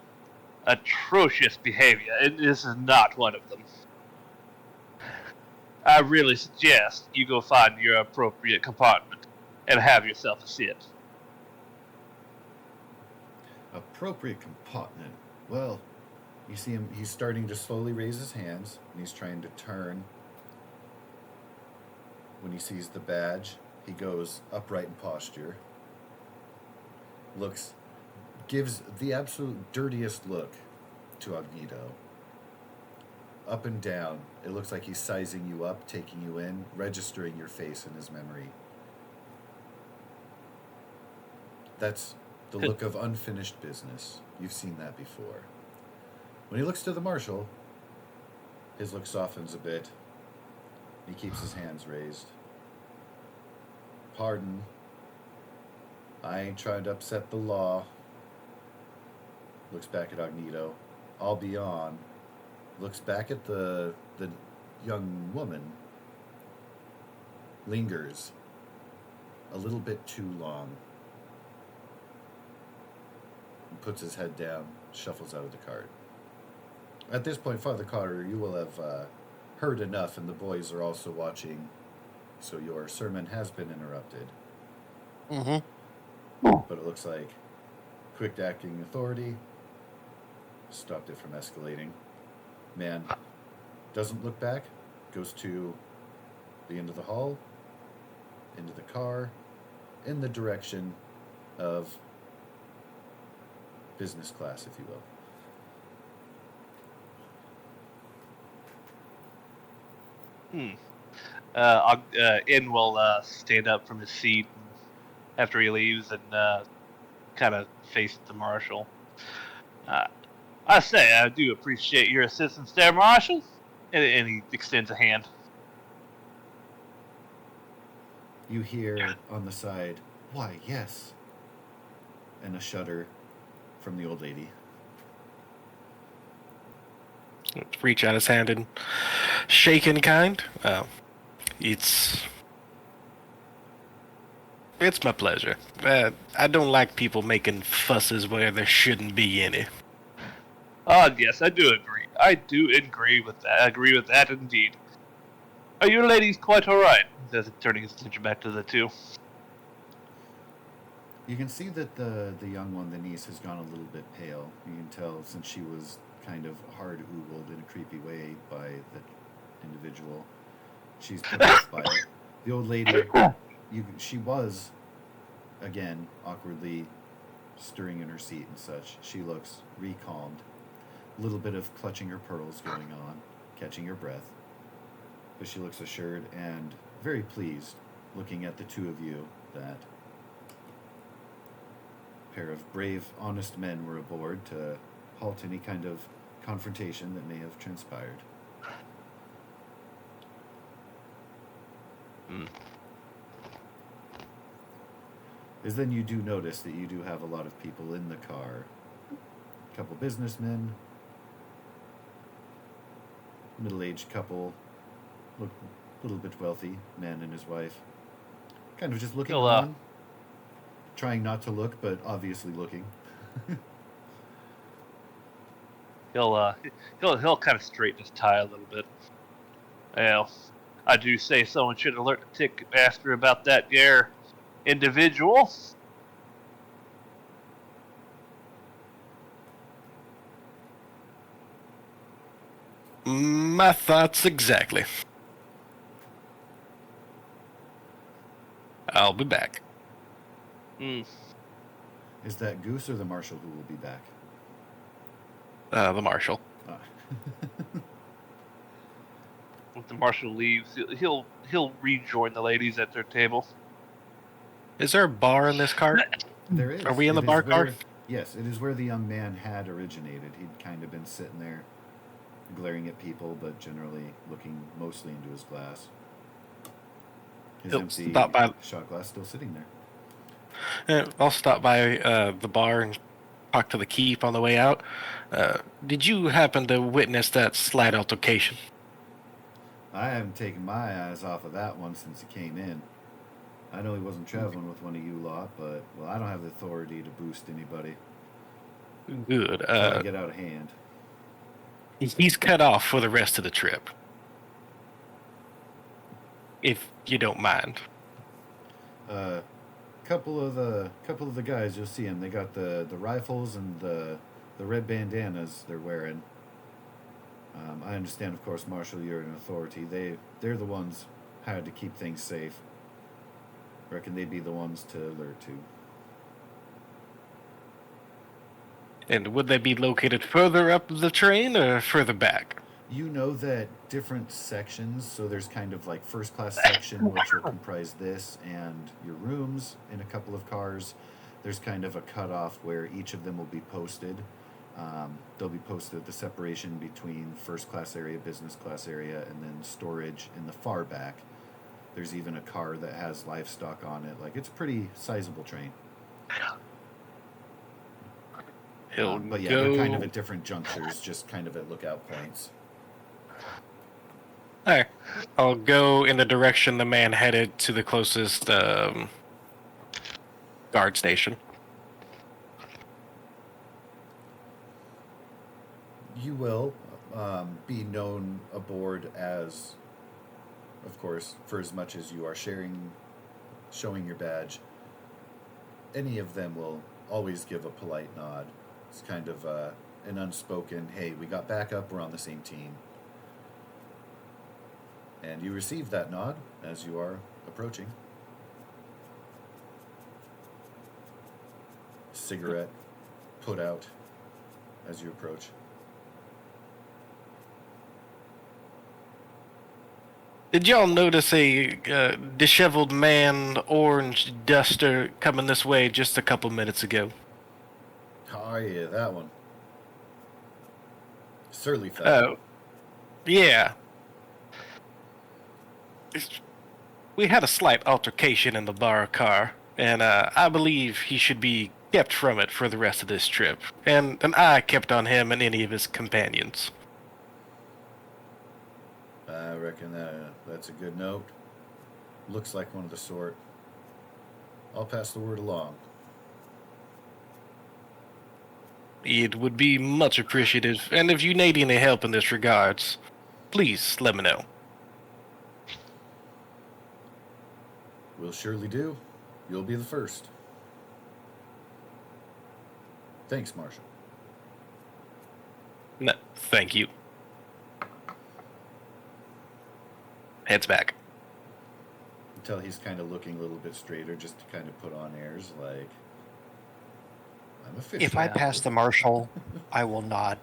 atrocious behavior, and this is not one of them. I really suggest you go find your appropriate compartment and have yourself a sit. Appropriate compartment. Well, you see him, he's starting to slowly raise his hands, and he's trying to turn. When he sees the badge, he goes upright in posture. Gives the absolute dirtiest look to Agnito. Up and down. It looks like he's sizing you up, taking you in, registering your face in his memory. That's the look of unfinished business. You've seen that before. When he looks to the marshal, his look softens a bit. He keeps his hands raised. "Pardon. I ain't trying to upset the law." Looks back at Agnito. "I'll be on." Looks back at the young woman. Lingers. A little bit too long. Puts his head down, shuffles out of the cart. At this point, Father Cotter, you will have heard enough, and the boys are also watching, so your sermon has been interrupted. But it looks like quick acting authority stopped it from escalating. Man doesn't look back, goes to the end of the hall, into the car, in the direction of business class, if you will. In will stand up from his seat after he leaves and kind of face the marshal. I say, I do appreciate your assistance there, Marshal. And he extends a hand. You hear on the side, "Why, yes," and a shudder from the old lady. Reach out his hand and shake in kind. It's my pleasure. I don't like people making fusses where there shouldn't be any. Yes, I do agree. I do agree with that. I agree with that indeed. Are you ladies quite all right? Says, turning his attention back to the two. You can see that the young one, the niece, has gone a little bit pale. You can tell since she was kind of hard oogled in a creepy way by the individual. She's put off by it. The old lady, she was, again, awkwardly stirring in her seat and such. She looks recalmed. A little bit of clutching her pearls going on, catching her breath. But she looks assured and very pleased, looking at the two of you, that a pair of brave, honest men were aboard to halt any kind of confrontation that may have transpired. Is then you do notice that you do have a lot of people in the car. A couple businessmen, middle-aged couple, look a little bit wealthy, man and his wife. Kind of just looking around, trying not to look, but obviously looking. He'll kind of straighten his tie a little bit. Well, I do say someone should alert the ticket master about that there individual. My thoughts exactly. I'll be back. Is that Goose or the marshal who will be back? The marshal. If the marshal leaves, he'll rejoin the ladies at their table. Is there a bar in this cart? There is. Are we in the bar cart? Yes, it is where the young man had originated. He'd kind of been sitting there, glaring at people, but generally looking mostly into his glass. His empty shot glass still sitting there. I'll stop by the bar and talk to the keep on the way out. Did you happen to witness that slight altercation? I haven't taken my eyes off of that one since he came in. I know he wasn't traveling with one of you lot, but, well, I don't have the authority to boost anybody. Good. Get out of hand. He's cut off for the rest of the trip. If you don't mind. Couple of the guys, you'll see them. They got the rifles and the red bandanas they're wearing. I understand, of course, Marshal, you're an authority. They're the ones hired to keep things safe. Reckon they'd be the ones to alert to. And would they be located further up the train or further back? You know that different sections, so there's kind of like first class section, which will comprise this and your rooms in a couple of cars. There's kind of a cutoff where each of them will be posted. They'll be posted at the separation between first class area, business class area, and then storage in the far back. There's even a car that has livestock on it. Like, it's a pretty sizable train. But yeah, they're kind of at different junctures, just kind of at lookout points. Alright. I'll go in the direction the man headed to the closest guard station. You will be known aboard as, of course, for as much as you are showing your badge. Any of them will always give a polite nod. It's kind of an unspoken, hey, we got backup, we're on the same team. And you receive that nod as you are approaching. Cigarette put out as you approach. Did y'all notice a disheveled man, orange duster, coming this way just a couple minutes ago? Oh, yeah, that one. Surly fella. Oh, yeah. We had a slight altercation in the bar car, and I believe he should be kept from it for the rest of this trip. And an eye kept on him and any of his companions. I reckon that's a good note. Looks like one of the sort. I'll pass the word along. It would be much appreciative, and if you need any help in this regards, please let me know. We'll surely do. You'll be the first. Thanks, Marshal. No, thank you. Heads back. Until he's kind of looking a little bit straighter, just to kind of put on airs like, I'm official. If I pass the marshal, I will nod.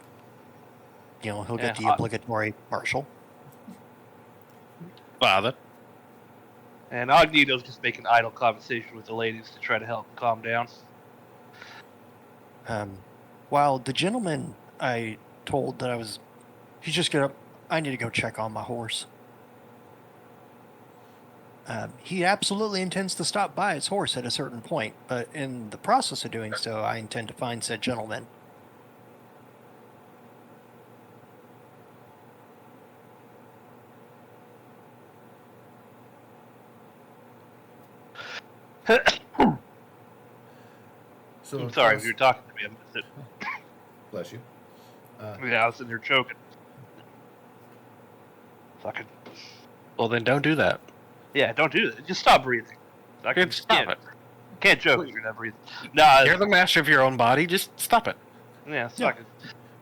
You know, he'll get the obligatory marshal. Father. And Agnito's just making idle conversation with the ladies to try to help them calm down. While the gentleman I told that he's just gonna, I need to go check on my horse. He absolutely intends to stop by his horse at a certain point, but in the process of doing so, I intend to find said gentleman. So I'm sorry if you're talking to me. I missed it. Bless you. Yeah, I was in there choking. Fucking. Well, then don't do that. Yeah, don't do that. Just stop breathing. Stop it. Can't joke if you're not breathing. Nah, You're the master of your own body. Just stop it. Yeah, Get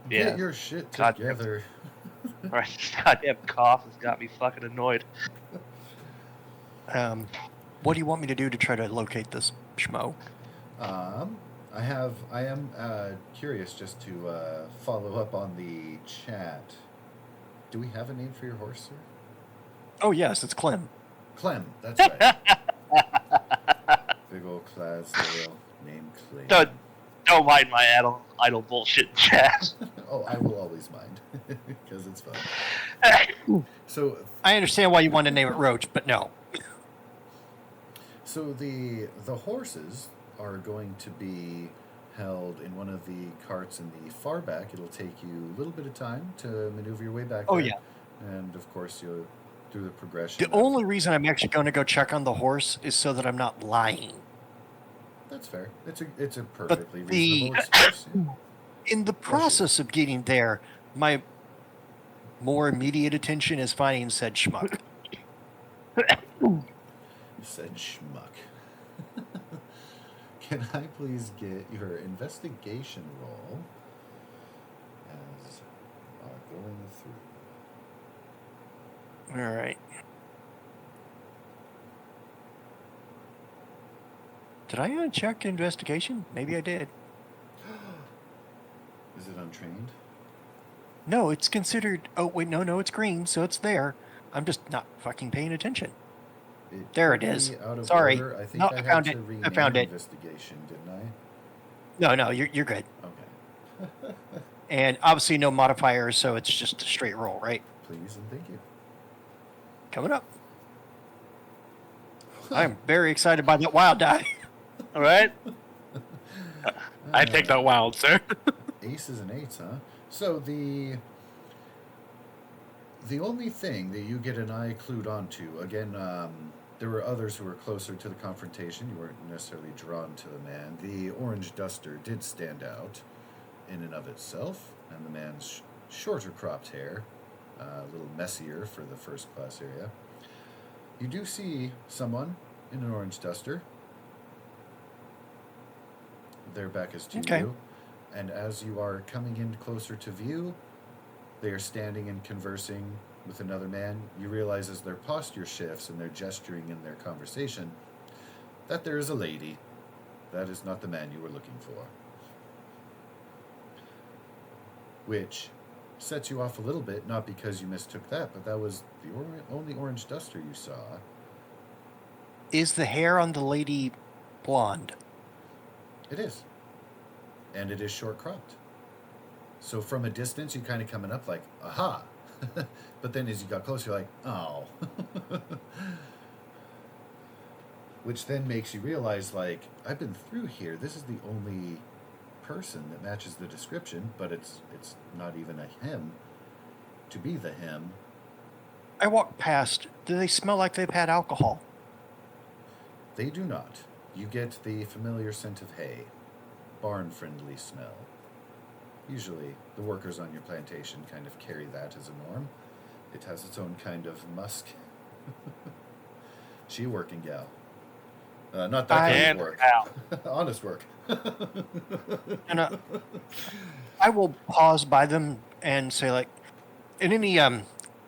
Yeah. your shit God. together. Alright, this goddamn cough has got me fucking annoyed. What do you want me to do to try to locate this schmo? I am curious just to follow up on the chat. Do we have a name for your horse, sir? Oh yes, it's Clem. Clem, that's right. Big old Clydesdale named Clem. Don't mind my idle bullshit chat. Oh, I will always mind because it's fun. So I understand why you want to name it Roach, but no. So the horses are going to be held in one of the carts in the far back. It'll take you a little bit of time to maneuver your way back there. Yeah. And of course you'll do the progression. The only reason I'm actually going to go check on the horse is so that I'm not lying. That's fair. It's a perfectly reasonable excuse. In the process of getting there, my more immediate attention is finding said schmuck. Said schmuck. Can I please get your investigation roll as going through? All right. Did I check investigation? Maybe I did. Is it untrained? No, it's considered. Oh wait, no, it's green, so it's there. I'm just not fucking paying attention. There it is. Sorry. Order. I think No, I I found had it. to I found rename it. investigation, didn't No, you're good. I? Okay. And obviously no modifiers, so it's just a straight roll, right? Please and thank you. Coming up. I'm very excited by that wild die. All right. I take that wild, sir. Aces and eights, huh? So the only thing that you get an eye clued onto, again, there were others who were closer to the confrontation. You weren't necessarily drawn to the man. The orange duster did stand out in and of itself, and the man's shorter cropped hair, a little messier for the first class area. You do see someone in an orange duster. Their back is to you, and as you are coming in closer to view, they are standing and conversing with another man. You realize as their posture shifts and they're gesturing in their conversation that there is a lady. That is not the man you were looking for. Which sets you off a little bit, not because you mistook that, but that was the only orange duster you saw. Is the hair on the lady blonde? It is. And it is short cropped. So from a distance, you kind of coming up like, aha. But then as you got closer, you're like, oh. Which then makes you realize, like, I've been through here. This is the only person that matches the description, but it's not even a him. To be the him. I walked past. Do they smell like they've had alcohol? They do not. You get the familiar scent of hay. Barn-friendly smell. Usually, the workers on your plantation kind of carry that as a norm. It has its own kind of musk. She a working gal. Not that kind And of work. out. Honest work. And I will pause by them and say, like, and then he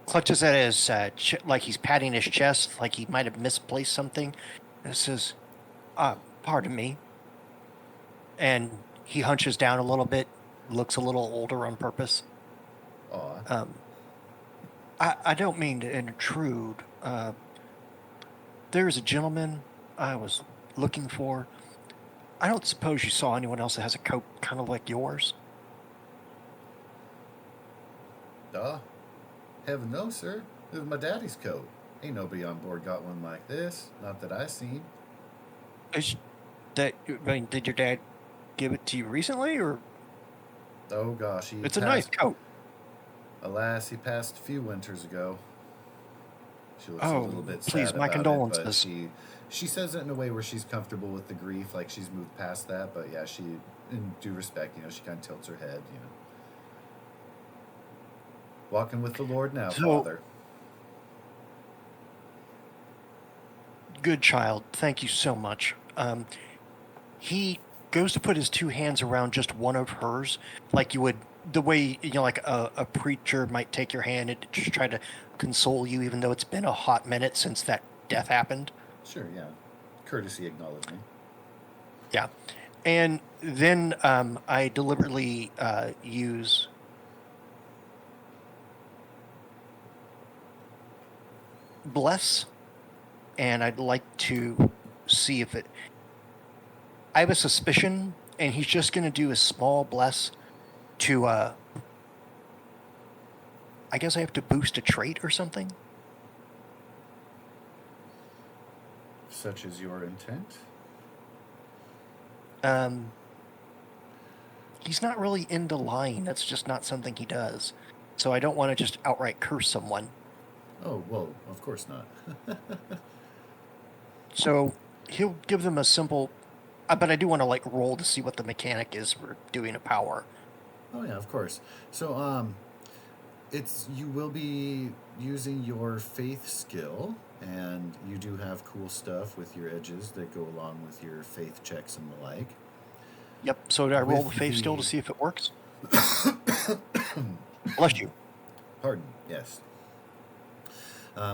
clutches at his like he's patting his chest, like he might have misplaced something, and says, "Pardon me." And he hunches down a little bit, looks a little older on purpose. Aw. I don't mean to intrude. There's a gentleman I was looking for. I don't suppose you saw anyone else that has a coat kind of like yours? Heaven no, sir. This is my daddy's coat. Ain't nobody on board got one like this. Not that I seen. I mean, did your dad give it to you recently, or? Oh gosh, It's a nice coat. Alas, he passed a few winters ago. She looks a Oh, little bit please, sad my about condolences. it, but she says it in a way where she's comfortable with the grief, like she's moved past that. But yeah, she, in due respect, she kind of tilts her head, Walking with the Lord now, So- Father. Good child. Thank you so much. He goes to put his two hands around just one of hers, like you would, the way, like a preacher might take your hand and just try to console you, even though it's been a hot minute since that death happened. Sure, yeah. Courtesy acknowledgement. Yeah. And then I deliberately use bless, and I'd like to see if it. I have a suspicion, and he's just going to do a small bless to. I guess I have to boost a trait or something. Such is your intent. He's not really into lying. That's just not something he does. So I don't want to just outright curse someone. Oh, well, of course not. So he'll give them a simple. But I do want to roll to see what the mechanic is for doing a power. Oh yeah, of course. So you will be using your faith skill, and you do have cool stuff with your edges that go along with your faith checks and the like. Yep. So do I roll With the faith skill to the- see if it works? Bless you. Pardon, yes.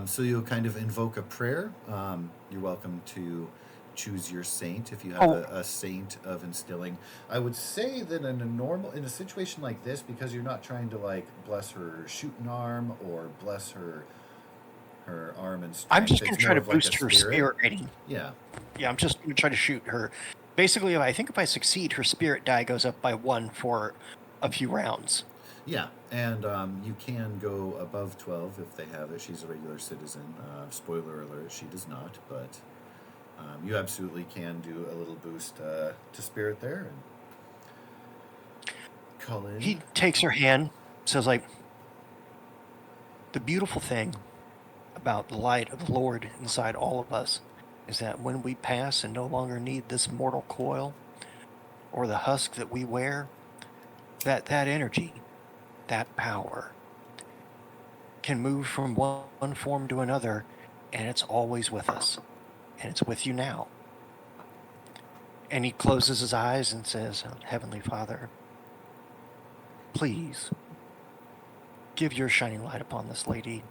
So you'll kind of invoke a prayer. You're welcome to choose your saint if you have a saint of instilling. I would say that in a situation like this, because you're not trying to bless her shooting arm or bless her arm and strength. I'm just going it's to try more to of like boost a her spirit rating. Yeah. Yeah, I'm just going to try to shoot her. Basically, I think if I succeed, her spirit die goes up by 1 for a few rounds. Yeah, and you can go above 12 if they have it. She's a regular citizen. Spoiler alert, she does not, but you absolutely can do a little boost to spirit there. And call in. He takes her hand, says, the beautiful thing about the light of the Lord inside all of us is that when we pass and no longer need this mortal coil or the husk that we wear, that energy, that power, can move from one form to another, and it's always with us. And it's with you now. And he closes his eyes and says, Heavenly Father, please give your shining light upon this lady,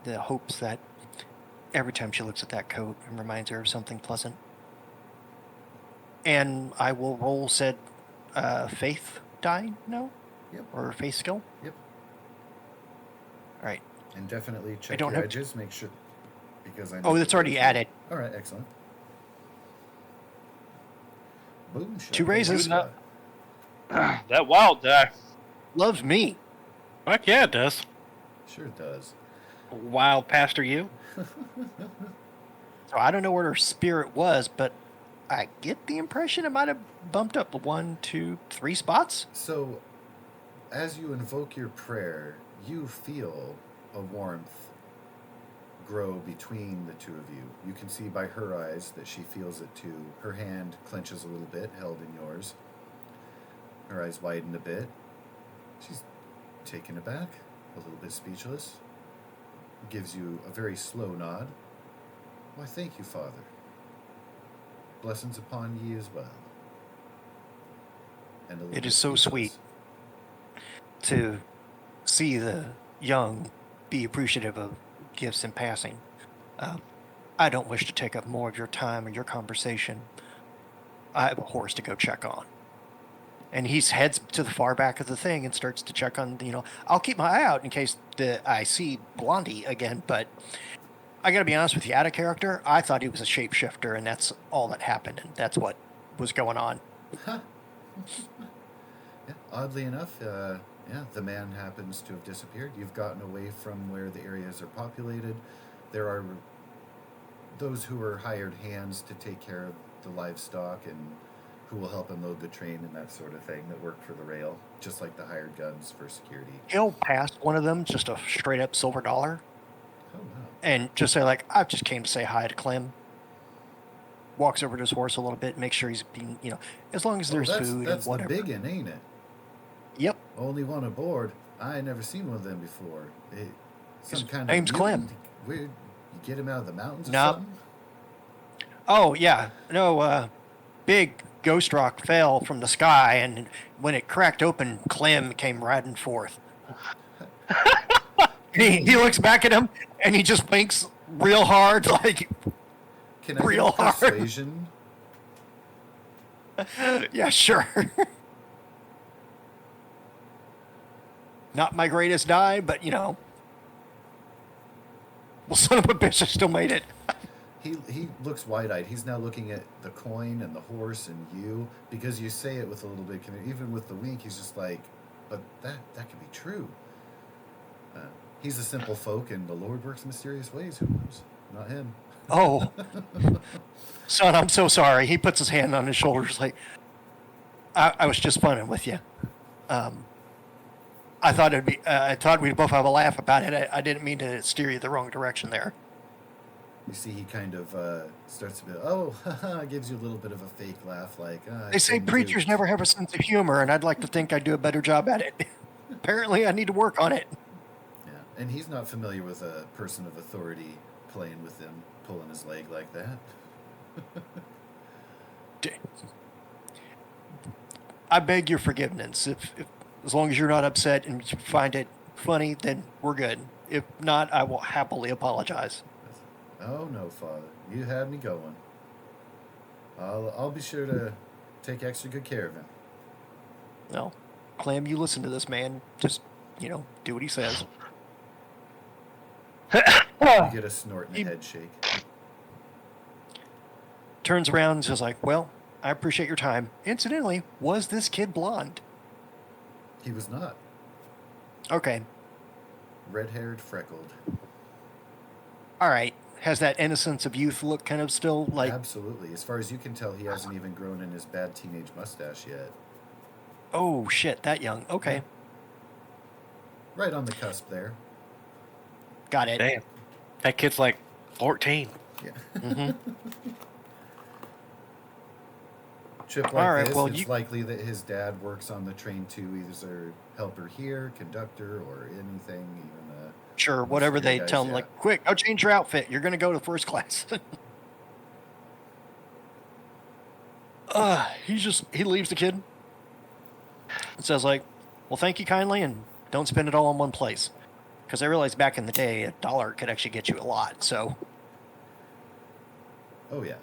the hopes that every time she looks at that coat, it reminds her of something pleasant. And I will roll said faith die, no? Yep. Or faith skill? Yep. All right. And definitely check don't your have to- edges. Make sure, because I know. Oh, that's already added. All right, excellent. Boom. 2 raises. shakalaka. That wild die. Loves me. Fuck yeah, it does. Sure it does. Wild pastor you. So I don't know where her spirit was, but I get the impression it might have bumped up 1, 2, 3 spots. So, as you invoke your prayer, you feel a warmth grow between the two of you. You can see by her eyes that she feels it too. Her hand clenches a little bit, held in yours. Her eyes widen a bit. She's taken aback, a little bit speechless. Gives you a very slow nod. Why, thank you, Father. blessings upon ye as well. And a little It is bit so because- sweet to see the young be appreciative of gifts in passing. I don't wish to take up more of your time or your conversation. I have a horse to go check on. And he heads to the far back of the thing and starts to check on, I'll keep my eye out in case I see Blondie again, but I gotta be honest with you, out of character, I thought he was a shapeshifter, and that's all that happened, and that's what was going on. Huh. Yeah, oddly enough, the man happens to have disappeared. You've gotten away from where the areas are populated. There are those who are hired hands to take care of the livestock and who will help unload the train and that sort of thing that work for the rail, just like the hired guns for security. He'll pass one of them, just a straight up silver dollar, Oh, wow. and just say, like, I just came to say hi to Clem. Walks over to his horse a little bit, makes sure he's being, as long as there's food that's and whatever. the biggin, ain't it? Yep. Only one aboard. I ain't never seen one of them before. Some His kind name's of Clem. mutant. Weird. You get him out of the mountains or Nope. something? Oh, yeah. No, big ghost rock fell from the sky, and when it cracked open, Clem came riding forth. he looks back at him, and he just winks real hard, like, Can I real get a hard. persuasion? yeah, sure. Not my greatest die, but, well, son of a bitch, I still made it. He looks wide-eyed. He's now looking at the coin and the horse and you, because you say it with a little bit, even with the wink, he's just like, but that could be true. He's a simple folk, and the Lord works in mysterious ways. Who knows? Not him. Oh, son, I'm so sorry. He puts his hand on his shoulders like, I was just funning with you. I thought I thought we'd both have a laugh about it. I didn't mean to steer you the wrong direction there. You see, he kind of starts to be, oh, haha, gives you a little bit of a fake laugh, like, They say preachers never have a sense of humor, and I'd like to think I do a better job at it. Apparently, I need to work on it. Yeah, and he's not familiar with a person of authority playing with him, pulling his leg like that. I beg your forgiveness. If as long as you're not upset and you find it funny, then we're good. If not, I will happily apologize. Oh no, Father, you had me going. I'll be sure to take extra good care of him. No, Clem, you listen to this man. Just do what he says. You get a snort and a head shake. Turns around and says, like, well, I appreciate your time. Incidentally, was this kid blonde? He was not. Okay. Red-haired, freckled. All right. Has that innocence of youth look kind of still like... Absolutely. As far as you can tell, he hasn't even grown in his bad teenage mustache yet. Oh, shit, that young. Okay. Right on the cusp there. Got it. Damn. That kid's like 14. Yeah. Mm-hmm. Trip like All right, this, well, it's likely that his dad works on the train too, either helper here, conductor, or anything, even Sure, whatever they guys, tell him, yeah. like, quick, go change your outfit. You're going to go to first class. He leaves the kid and says, like, well, thank you kindly, and don't spend it all in one place. Because I realized back in the day, $1 could actually get you a lot, so... Oh yeah.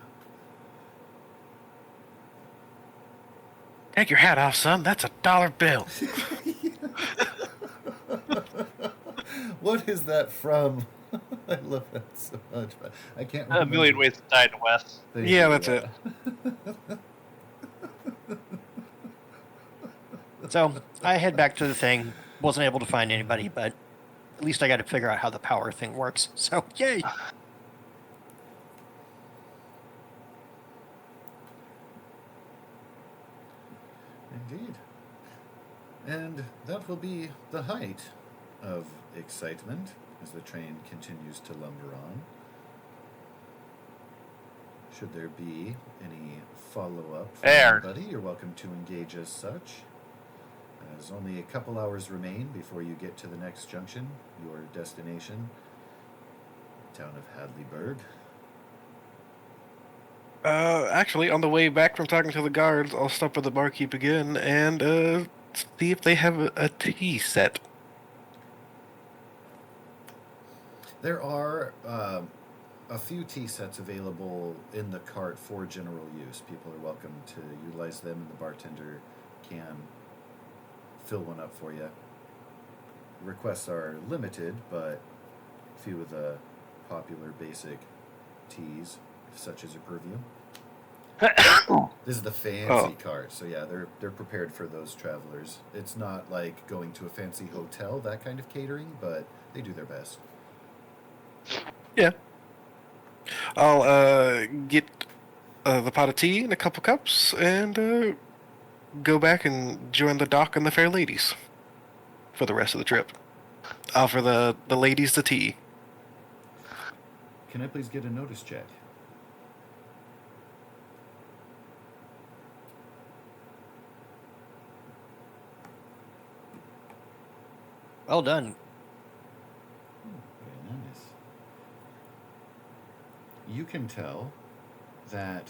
Take your hat off, son. That's $1 bill. What is that from? I love that so much, but I can't remember. A Million Ways to Die in the West. Thank Yeah, you, that's it. So I head back to the thing. Wasn't able to find anybody, but at least I got to figure out how the power thing works. So, yay! Indeed. And that will be the height of excitement as the train continues to lumber on. Should there be any follow-up from There. anybody, you're welcome to engage as such. As only a couple hours remain before you get to the next junction, your destination, town of Hadleyburg. Actually, on the way back from talking to the guards, I'll stop at the barkeep again and see if they have a tea set. There are a few tea sets available in the cart for general use. People are welcome to utilize them, and the bartender can fill one up for you. Requests are limited, but a few of the popular basic teas, such as your purview. This is the fancy cart, so yeah, they're prepared for those travelers. It's not like going to a fancy hotel, that kind of catering, but they do their best. Yeah. I'll get the pot of tea and a couple cups and go back and join the dock and the fair ladies for the rest of the trip. Offer the ladies the tea. Can I please get a notice check? Well done. Very nice. You can tell that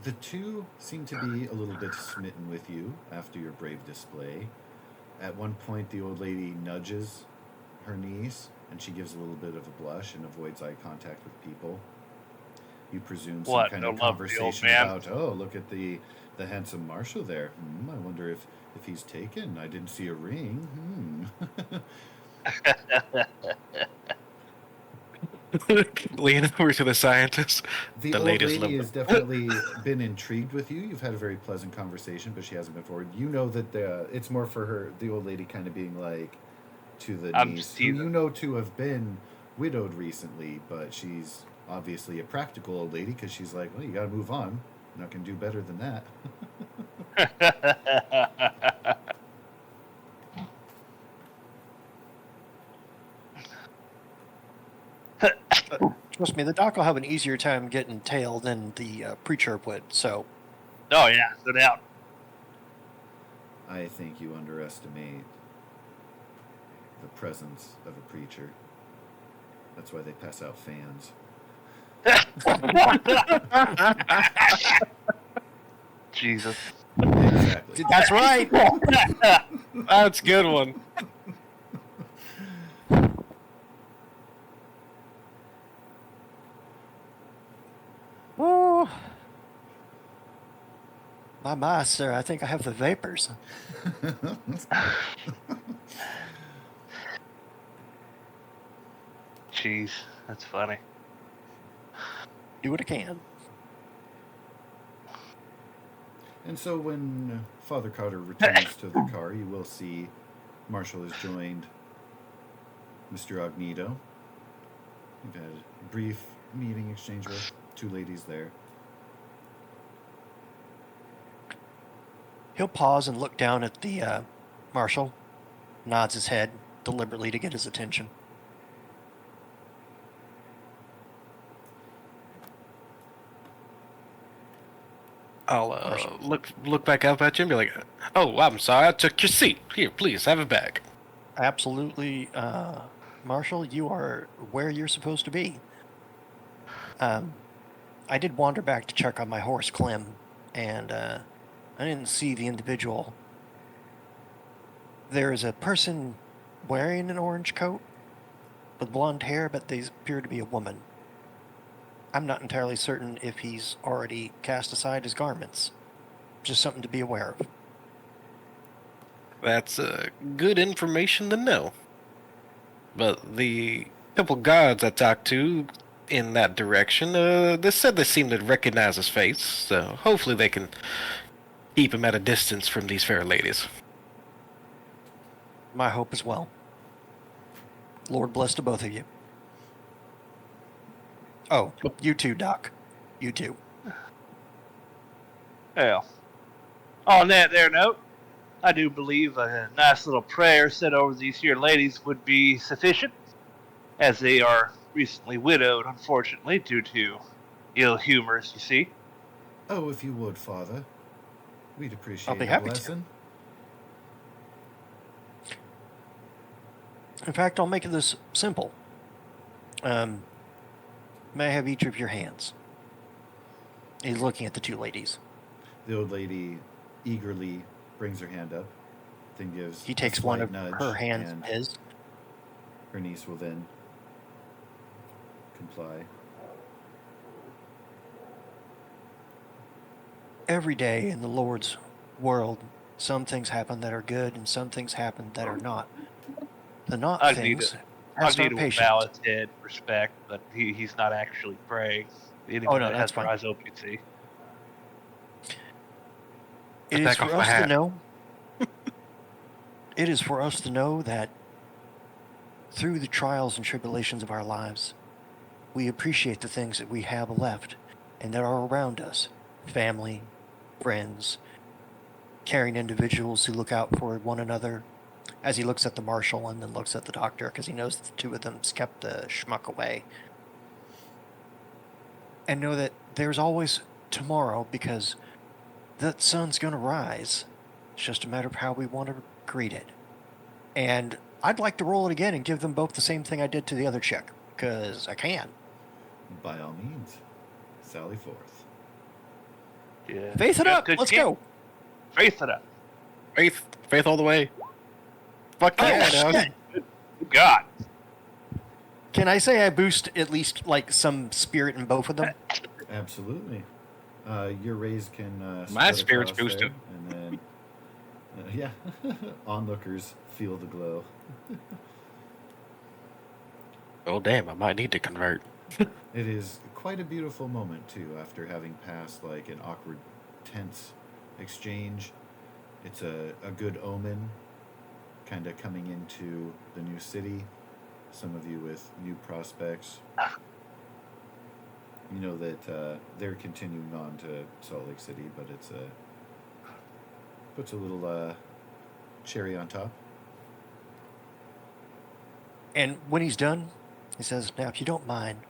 the two seem to be a little bit smitten with you after your brave display. At one point, the old lady nudges her niece, and she gives a little bit of a blush and avoids eye contact with people. You presume some What? kind No of love for the old conversation man? about, oh, look at the handsome marshal there. I wonder if he's taken. I didn't see a ring. Lean over to the scientist. The The old latest lady limber. has definitely been intrigued with you. You've had a very pleasant conversation, but she hasn't been forward. You know that it's more for her, the old lady kind of being like to the I'm niece, who Steven. you know to have been widowed recently, but she's obviously a practical old lady because she's like, well, you got to move on. You're not going to do better than that. Trust me, the doc will have an easier time getting tail than the preacher would. So, Oh yeah, no doubt. I think you underestimate the presence of a preacher. That's why they pass out fans. Jesus. Exactly. that's right. That's a good one. Oh, my, sir. I think I have the vapors. Jeez, that's funny. Do what I can. And so when Father Carter returns to the car, you will see Marshall has joined Mr. Agneto. You've had a brief meeting exchange with two ladies there. He'll pause and look down at the marshal, nods his head deliberately to get his attention. I'll look back up at you and be like, "Oh, I'm sorry, I took your seat. Here, please have it back." Absolutely, Marshal, you are where you're supposed to be. I did wander back to check on my horse, Clem, and I didn't see the individual. There is a person wearing an orange coat with blonde hair, but they appear to be a woman. I'm not entirely certain if he's already cast aside his garments. Just something to be aware of. That's good information to know. But the couple guards I talked to in that direction, they said they seemed to recognize his face, so hopefully they can keep him at a distance from these fair ladies. My hope as well. Lord bless to both of you. Oh, you too, Doc. You too. Well, on that there note, I do believe a nice little prayer said over these here ladies would be sufficient, as they are recently widowed, unfortunately, due to ill humors, you see. Oh, if you would, Father. We'd appreciate I'll be a happy to. blessing. In fact, I'll make this simple. May I have each of your hands? He's looking at the two ladies. The old lady eagerly brings her hand up, then gives He takes a one slight of nudge, her hands and in his. her niece will then comply. Every day in the Lord's world, some things happen that are good and some things happen that are not. The not I need things to test our bow patience. his head, respect, but he's not actually praying. Anyone Oh, no, that that's has their fine. eyes open can see. It is Back for off my us to hat. know. It is for us to know that through the trials and tribulations of our lives, we appreciate the things that we have left and that are around us. Family, friends, caring individuals who look out for one another. As he looks at the marshal and then looks at the doctor, because he knows the two of them kept the schmuck away. And know that there's always tomorrow, because the sun's going to rise. It's just a matter of how we want to greet it. And I'd like to roll it again and give them both the same thing I did to the other chick, because I can. By all means, sally forth. Yeah. Faith it Just up. 'cause Let's you go. can. Faith it up. Faith all the way. Fuck yeah, Oh, dog. shit. God. Can I say I boost at least like some spirit in both of them? Absolutely. Your raise can My spread spirit's across boosted. there, and then yeah, onlookers feel the glow. Oh damn, I might need to convert. It is quite a beautiful moment too. After having passed like an awkward, tense exchange, it's a good omen. Kind of coming into the new city. Some of you with new prospects. You know that they're continuing on to Salt Lake City, but it's puts a little cherry on top. And when he's done, he says, "Now, if you don't mind,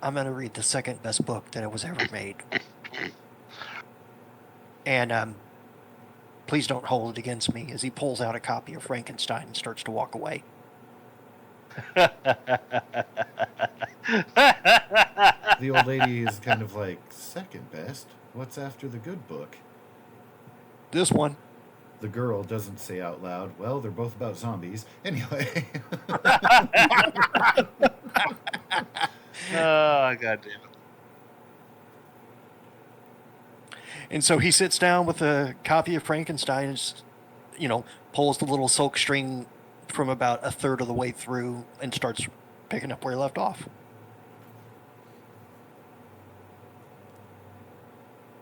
I'm going to read the second best book that was ever made. And please don't hold it against me," as he pulls out a copy of Frankenstein and starts to walk away. The old lady is kind of like, second best? What's after the good book? This one. The girl doesn't say out loud, well, they're both about zombies. Anyway. Oh, God damn it. And so he sits down with a copy of Frankenstein and, pulls the little silk string from about a third of the way through and starts picking up where he left off.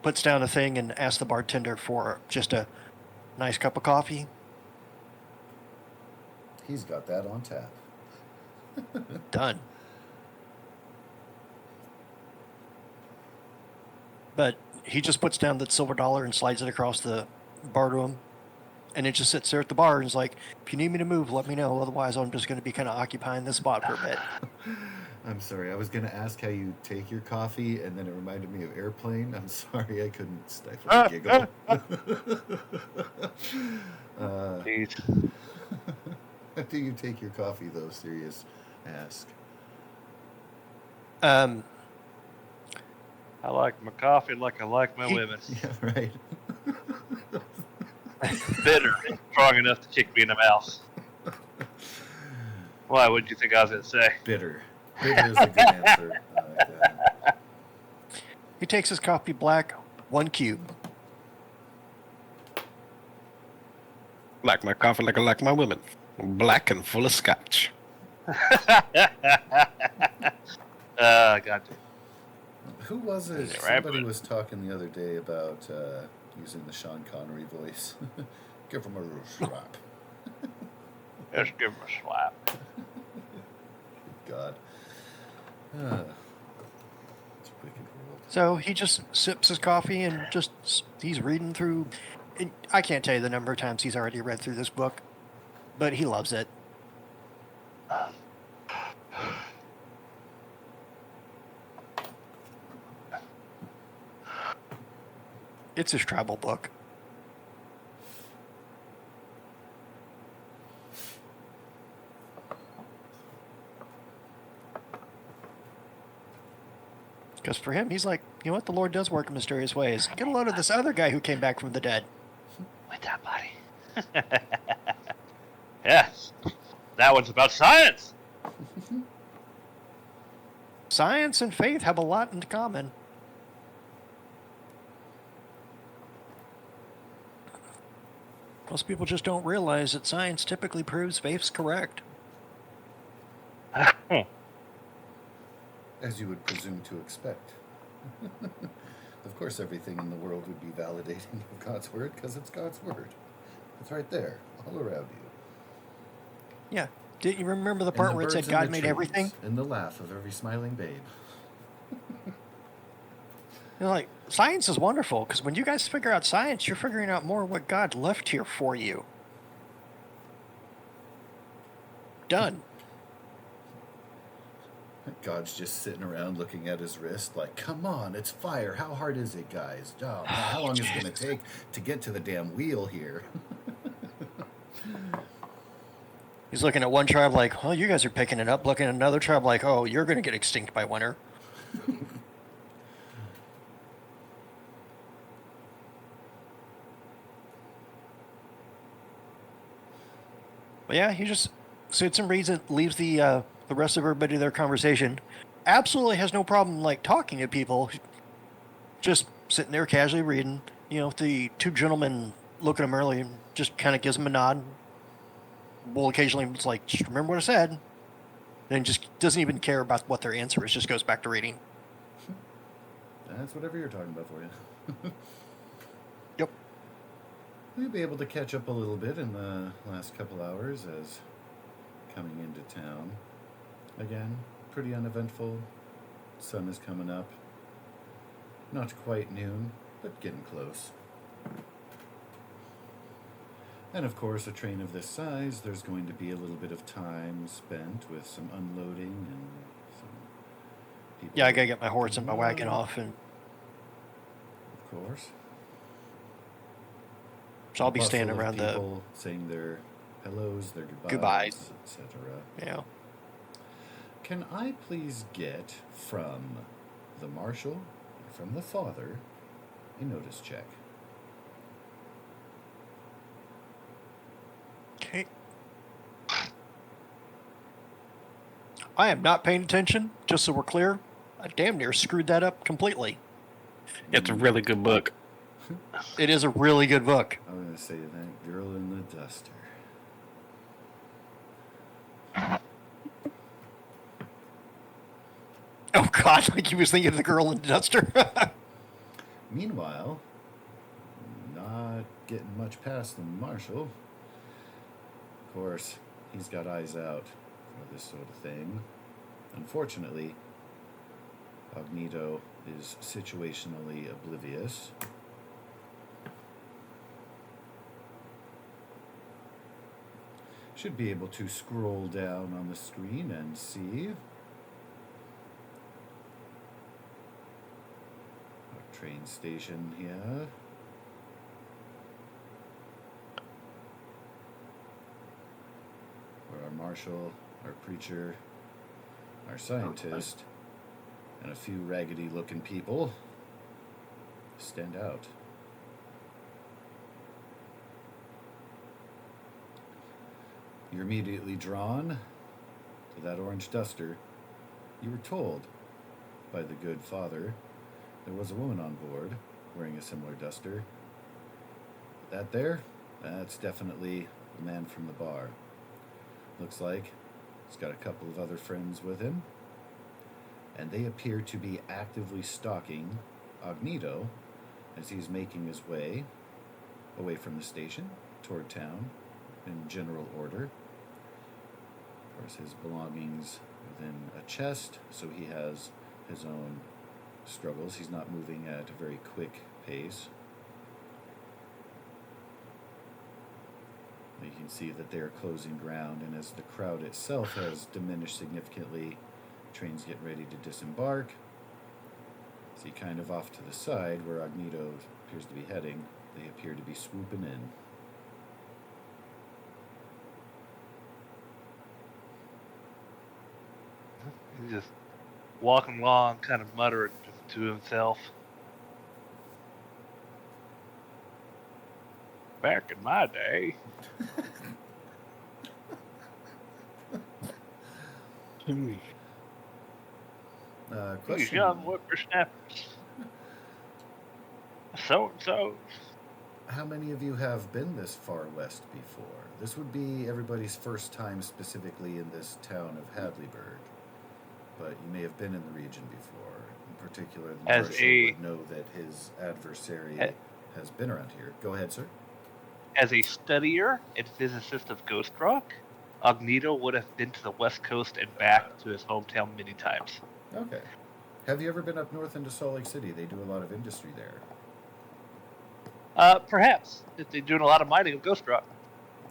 Puts down a thing and asks the bartender for just a nice cup of coffee. He's got that on tap. Done. But he just puts down that silver dollar and slides it across the bar to him. And it just sits there at the bar and is like, "If you need me to move, let me know. Otherwise, I'm just going to be kind of occupying this spot for a bit." I'm sorry, I was going to ask how you take your coffee, and then it reminded me of Airplane. I'm sorry, I couldn't stifle a giggle. Jeez. How do you take your coffee, though? Serious ask. I like my coffee like I like my women. Yeah, right. Bitter. Strong enough to kick me in the mouth. Why, what did you think I was going to say? Bitter. Bitter is a good answer. I like that. He takes his coffee black, 1 cube. Like my coffee like I like my women. Black and full of scotch. God damn. Who was it? Yeah, right, Somebody but- was talking the other day about using the Sean Connery voice. Give him a real slap. Just give him a slap. God. It's a wicked world. So he just sips his coffee and he's reading through. I can't tell you the number of times he's already read through this book, but he loves it. It's his travel book. Because for him, he's like, you know what? The Lord does work in mysterious ways. Get a load of this other guy who came back from the dead. With that body. Yes. That one's about science. Science and faith have a lot in common. Most people just don't realize that science typically proves faith's correct. As you would presume to expect. Of course, everything in the world would be validating of God's word because it's God's word. It's right there, all around you. Yeah. Didn't you remember the And part the where it birds said and God the made trees, everything? And the laugh of every smiling babe. You're like, science is wonderful because when you guys figure out science, you're figuring out more what God left here for you. Done. God's just sitting around looking at his wrist like, come on, it's fire. How hard is it, guys? Oh, man, how long is it going to take to get to the damn wheel here? He's looking at one tribe like, oh, you guys are picking it up. Looking at another tribe like, oh, you're going to get extinct by winter. But yeah, he just sits and reads it, leaves the rest of everybody to their conversation. Absolutely has no problem like talking to people. Just sitting there casually reading. You know, the two gentlemen look at him early and just kind of gives him a nod. Will occasionally it's like, just remember what I said. And just doesn't even care about what their answer is, just goes back to reading. That's whatever you're talking about for you. Yep. We'll be able to catch up a little bit in the last couple hours as coming into town. Again, pretty uneventful. Sun is coming up. Not quite noon, but getting close. And of course, a train of this size, there's going to be a little bit of time spent with some unloading and some people. Yeah, I gotta get my horse and my wagon off, and of course. so I'll be Bustle standing of around the. people saying their hellos, their Goodbyes. etc. Yeah. Can I please get from the marshal and from the father a notice check? Okay. I am not paying attention, just so we're clear. I damn near screwed that up completely. It's a really good book. It is a really good book. I'm going to say that girl in the duster. Oh God, like he was thinking of the girl in the duster. Meanwhile, not getting much past the marshal. Of course, he's got eyes out for this sort of thing. Unfortunately, Magneto is situationally oblivious. Should be able to scroll down on the screen and see. Our train station here. Where our marshal, our preacher, our scientist, and a few raggedy looking people stand out. You're immediately drawn to that orange duster. You were told by the good father there was a woman on board wearing a similar duster. That's definitely the man from the bar. Looks like he's got a couple of other friends with him, and they appear to be actively stalking Magneto as he's making his way away from the station toward town in general order. Of course, his belongings within a chest, so he has his own struggles. He's not moving at a very quick pace. You can see that they are closing ground, and as the crowd itself has diminished significantly, train's getting ready to disembark. See, kind of off to the side where Magneto appears to be heading, they appear to be swooping in. He's just walking along, kind of muttering, just to himself. Back in my day. Hmm. These Question. young whippersnappers. So and so. How many of you have been this far west before? This would be everybody's first time specifically in this town of Hadleyburg. But you may have been in the region before. In particular, the As Marshal a- would know that his adversary a- has been around here. Go ahead, sir. As a studier and physicist of Ghost Rock, Agnito would have been to the West Coast and back to his hometown many times. Okay. Have you ever been up north into Salt Lake City? They do a lot of industry there. Perhaps, if they're doing a lot of mining of Ghost Rock.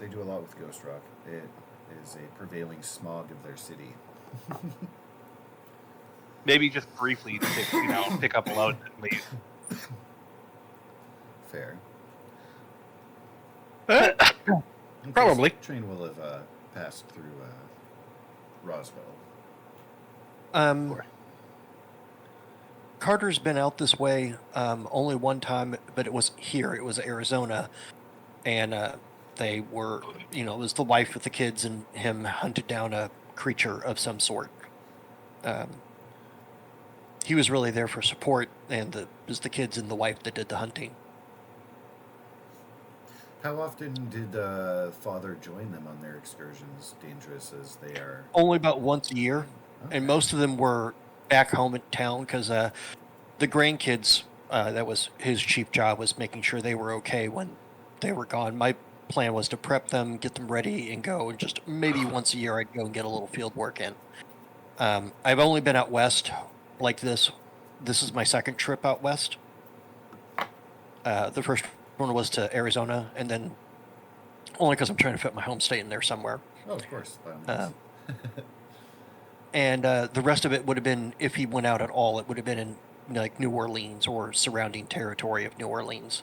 They do a lot with Ghost Rock. It is a prevailing smog of their city. Maybe just briefly to pick up a load and leave. Fair. Probably. The train will have passed through Roswell. Carter's been out this way only one time, but it was here. It was Arizona, and they were, it was the wife with the kids and him hunted down a creature of some sort. He was really there for support, and it was the kids and the wife that did the hunting. How often did Father join them on their excursions, dangerous as they are? Only about once a year, Okay. and most of them were back home in town because the grandkids, that was his chief job, was making sure they were okay when they were gone. My plan was to prep them, get them ready, and go. And just maybe once a year, I'd go and get a little field work in. I've only been out west like this. This is my second trip out west. The first one was to Arizona, and then only because I'm trying to fit my home state in there somewhere. Oh, of course. By all means. And the rest of it would have been, if he went out at all, it would have been in like New Orleans or surrounding territory of New Orleans.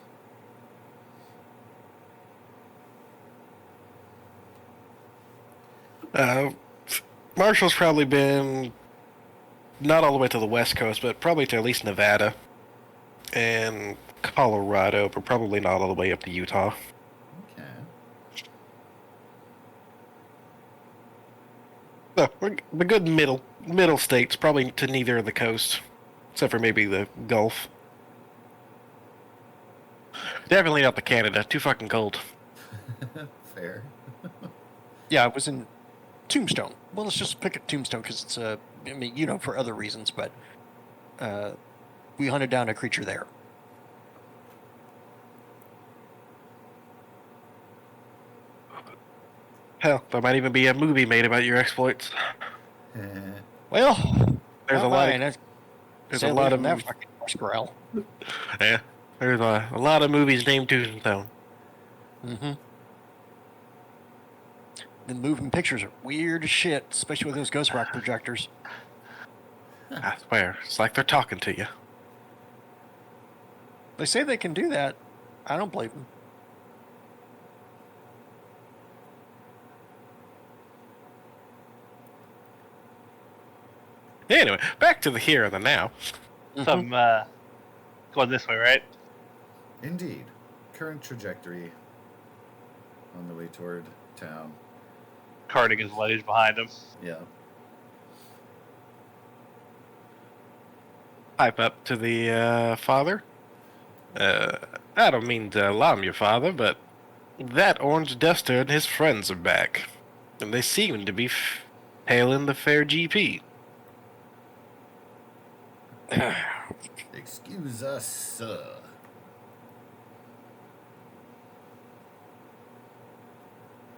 Marshall's probably been not all the way to the West Coast, but probably to at least Nevada and Colorado, but probably not all the way up to Utah. Okay. No, the good middle states, probably to neither of the coasts, except for maybe the Gulf. Definitely not to Canada. Too fucking cold. Fair. Yeah, I was in Tombstone. Well, let's just pick a Tombstone because it's for other reasons, but we hunted down a creature there. Hell, there might even be a movie made about your exploits. Well, There's not a lot. mine. There's a lot of that fucking horse corral. Yeah, there's a lot of movies named Tombstone. Mm-hmm. The moving pictures are weird as shit, especially with those Ghost Rock projectors. I swear, it's like they're talking to you. They say they can do that. I don't believe them. Anyway, back to the here and the now. So I'm going this way, right? Indeed. Current trajectory on the way toward town. Cardigan's luggage behind him. Yeah. Pipe up to the father. I don't mean to alarm your father, but that orange duster and his friends are back, and they seem to be hailing the fair GP. Excuse us, sir.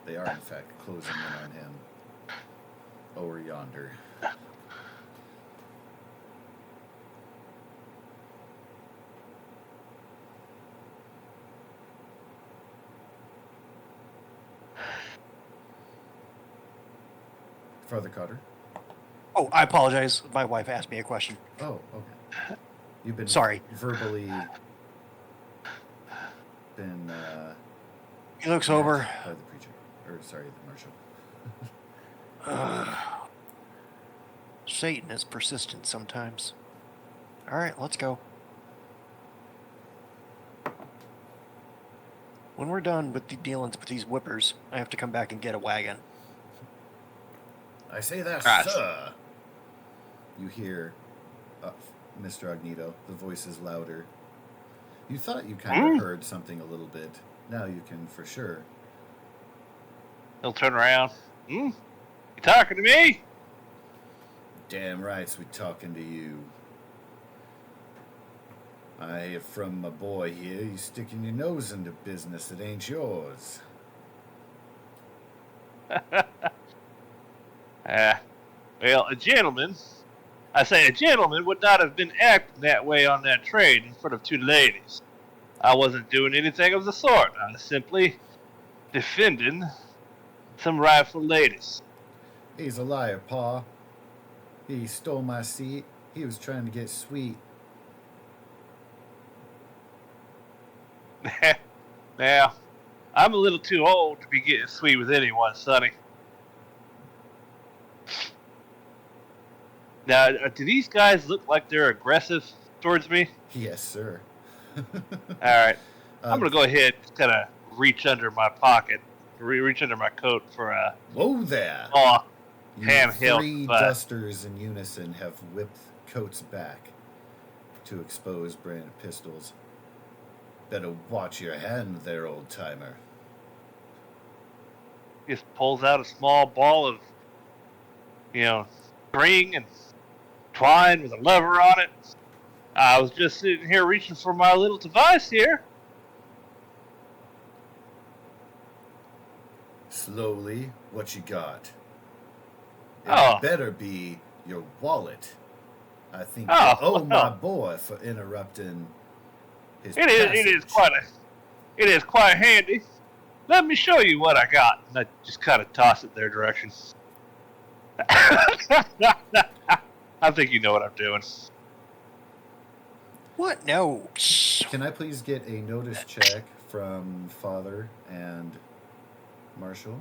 They are, in fact, closing in on him. Over yonder. Father Cotter. Oh, I apologize. My wife asked me a question. Oh, okay. You've been Sorry. verbally been He looks over. by the preacher, or sorry, the marshal. Satan is persistent sometimes. All right, let's go. When we're done with the dealings with these whippers, I have to come back and get a wagon. I say that, Ah. sir. You hear, Mr. Agnito, the voice is louder. You thought you kind of heard something a little bit. Now you can for sure. He'll turn around. You talking to me? Damn right, we talking to you. I hear from my boy here, you sticking your nose into business that ain't yours. Well, a gentleman would not have been acting that way on that train in front of two ladies. I wasn't doing anything of the sort. I was simply defending some rightful ladies. He's a liar, Pa. He stole my seat. He was trying to get sweet. Now, I'm a little too old to be getting sweet with anyone, Sonny. Now, do these guys look like they're aggressive towards me? Yes, sir. All right. I'm going to go ahead and kind of reach under my pocket, reach under my coat for a... Whoa there! You handheld. three dusters in unison have whipped coats back to expose branded pistols. Better watch your hand there, old-timer. Just pulls out a small ball of, string and twine with a lever on it. I was just sitting here reaching for my little device here. Slowly, what you got? Oh. It better be your wallet. I think Oh, you owe my well. boy for interrupting his It is passage. quite handy. Let me show you what I got. And I just kind of toss it their direction. I think you know what I'm doing. What? No. Can I please get a notice check from Father and Marshall?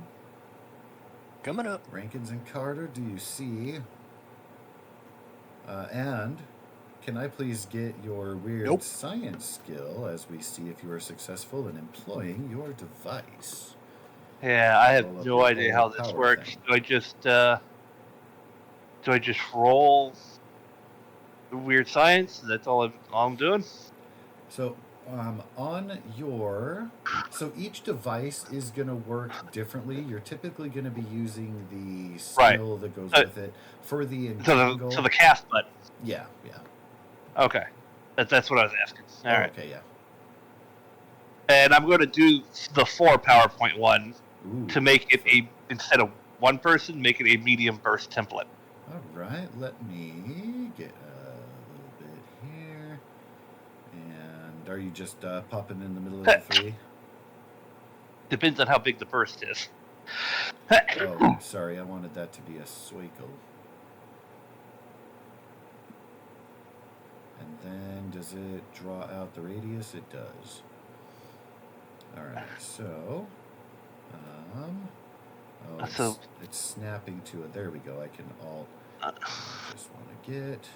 Coming up. Rankins and Carter, do you see? And can I please get your weird science skill as we see if you are successful in employing your device? Yeah, I have Roll up no your idea whole how this power works. thing. Do I just roll the weird science? That's all I'm doing? So so each device is going to work differently. You're typically going to be using the skill that goes with it for the entangle. So the cast button. Yeah. Okay. That's what I was asking. All right. Okay, yeah. And I'm going to do the 4 PowerPoint one to make it instead of one person, make it a medium burst template. All right, let me get a little bit here. And are you just popping in the middle of the 3? Depends on how big the burst is. Oh, sorry, I wanted that to be a Suico. And then does it draw out the radius? It does. All right, so it's snapping to it. There we go. I can alt. Just want to get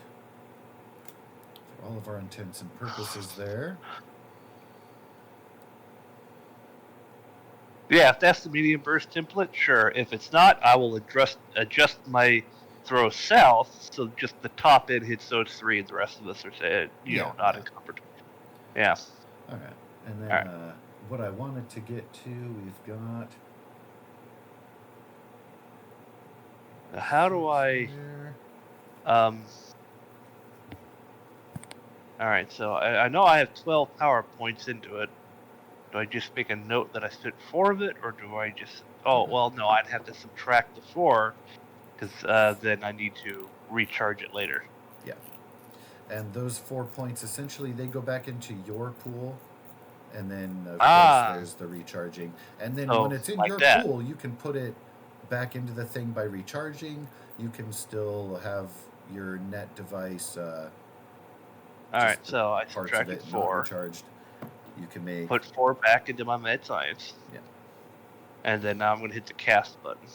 for all of our intents and purposes there. Yeah, if that's the medium burst template, sure. If it's not, I will adjust my throw south so just the top end hits those 3 and the rest of us are not encumbered. Yeah. All right, and then what I wanted to get to, we've got. How do I? All right, so I know I have 12 power points into it. Do I just make a note that I spent 4 of it, or do I just? Oh well, no, I'd have to subtract the 4 because then I need to recharge it later. Yeah, and those 4 points essentially they go back into your pool, and then of course there's the recharging, and then when it's in your pool, you can put it back into the thing by recharging. You can still have your net device. All right, so I subtracted 4. Recharged. You can put 4 back into my med science. Yeah. And then now I'm going to hit the cast button.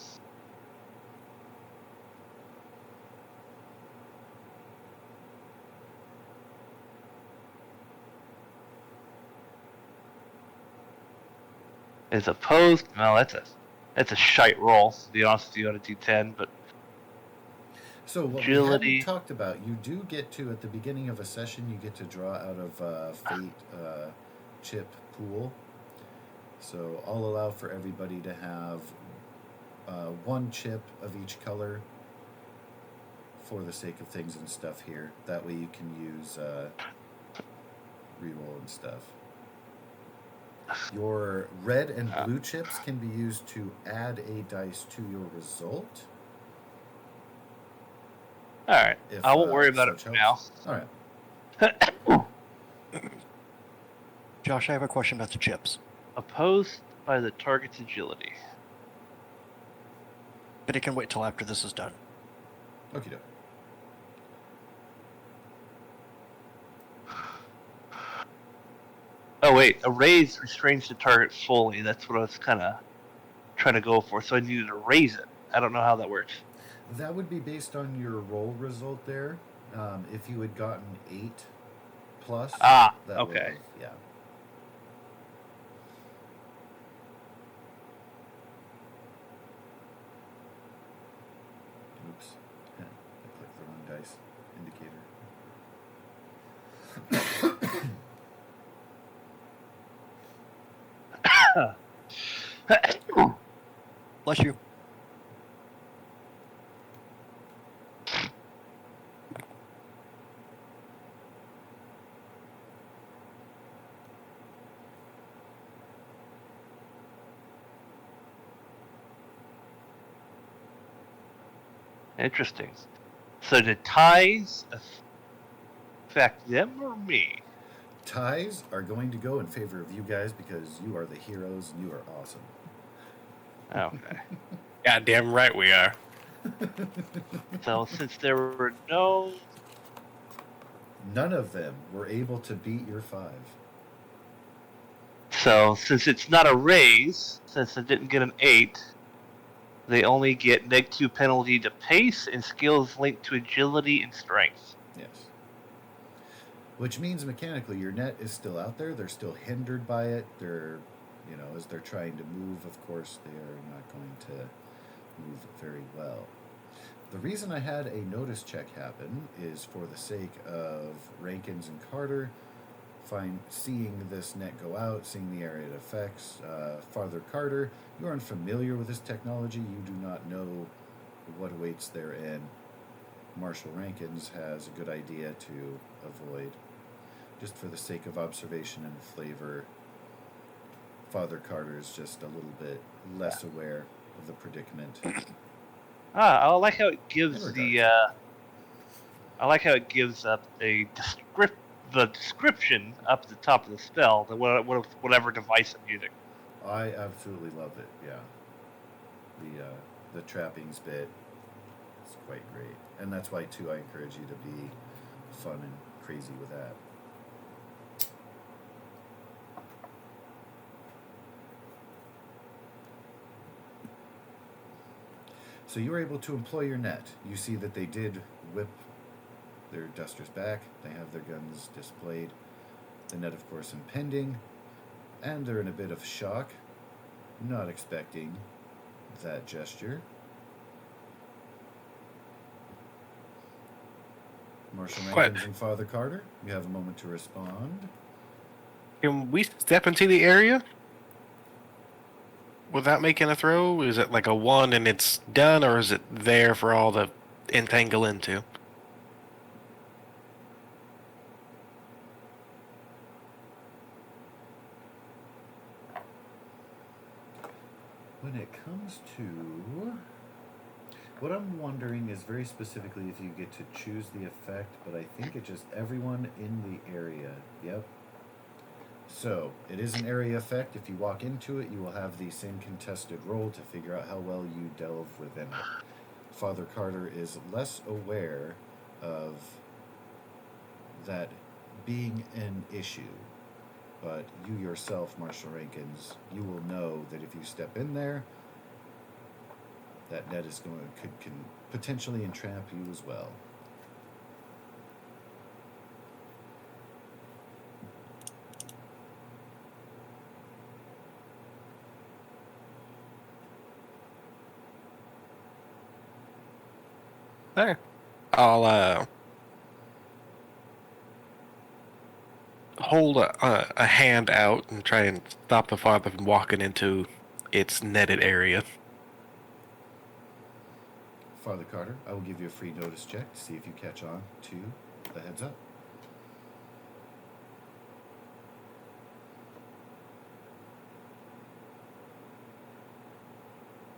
Is opposed. No, that's a shite roll. To be honest with you, on a D10, but So what we agility. hadn't talked about, you do get to, at the beginning of a session, you get to draw out of Fate chip pool. So I'll allow for everybody to have one chip of each color for the sake of things and stuff here. That way you can use reroll and stuff. Your red and blue chips can be used to add a dice to your result. All right, If, I won't worry about it such for now. helps. All right. Josh, I have a question about the chips. Opposed by the target's agility. But it can wait till after this is done. Okie doke. Oh wait, a raise restrains the target fully. That's what I was kind of trying to go for. So I needed to raise it. I don't know how that works. That would be based on your roll result there. If you had gotten 8 plus. Ah, that okay. would've- Yeah. Oops. I clicked the wrong dice indicator. Bless you. Interesting. So do ties affect them or me? Ties are going to go in favor of you guys because you are the heroes and you are awesome. Okay. Goddamn right we are. So since there were no... None of them were able to beat your 5. So since it's not a raise, since I didn't get an 8, they only get -2 penalty to pace and skills linked to agility and strength. Yes. Which means mechanically your net is still out there. They're still hindered by it. They're, as they're trying to move, of course, they are not going to move very well. The reason I had a notice check happen is for the sake of Rankins and Carter, seeing this net go out, seeing the area it affects. Farther Carter, you are unfamiliar with this technology. You do not know what awaits therein. Marshall Rankins has a good idea to avoid. Just for the sake of observation and flavor, Father Carter is just a little bit less aware of the predicament. I like how it gives I like how it gives up the description up at the top of the spell, whatever device I'm using. I absolutely love it. Yeah, the trappings bit is quite great, and that's why too I encourage you to be fun and crazy with that. So you were able to employ your net. You see that they did whip their dusters back. They have their guns displayed. The net, of course, impending. And they're in a bit of shock. Not expecting that gesture. Marshal Rankins and Father Carter, you have a moment to respond. Can we step into the area without making a throw? Is it like a 1 and it's done, or is it there for all to entangle into? When it comes to... What I'm wondering is very specifically if you get to choose the effect, but I think it's just everyone in the area. Yep. So, it is an area effect. If you walk into it, you will have the same contested roll to figure out how well you delve within it. Father Carter is less aware of that being an issue, but you yourself, Marshal Rankins, you will know that if you step in there, that net is can potentially entrap you as well. Okay. I'll hold a hand out and try and stop the father from walking into its netted area. Father Carter, I will give you a free notice check to see if you catch on to the heads up.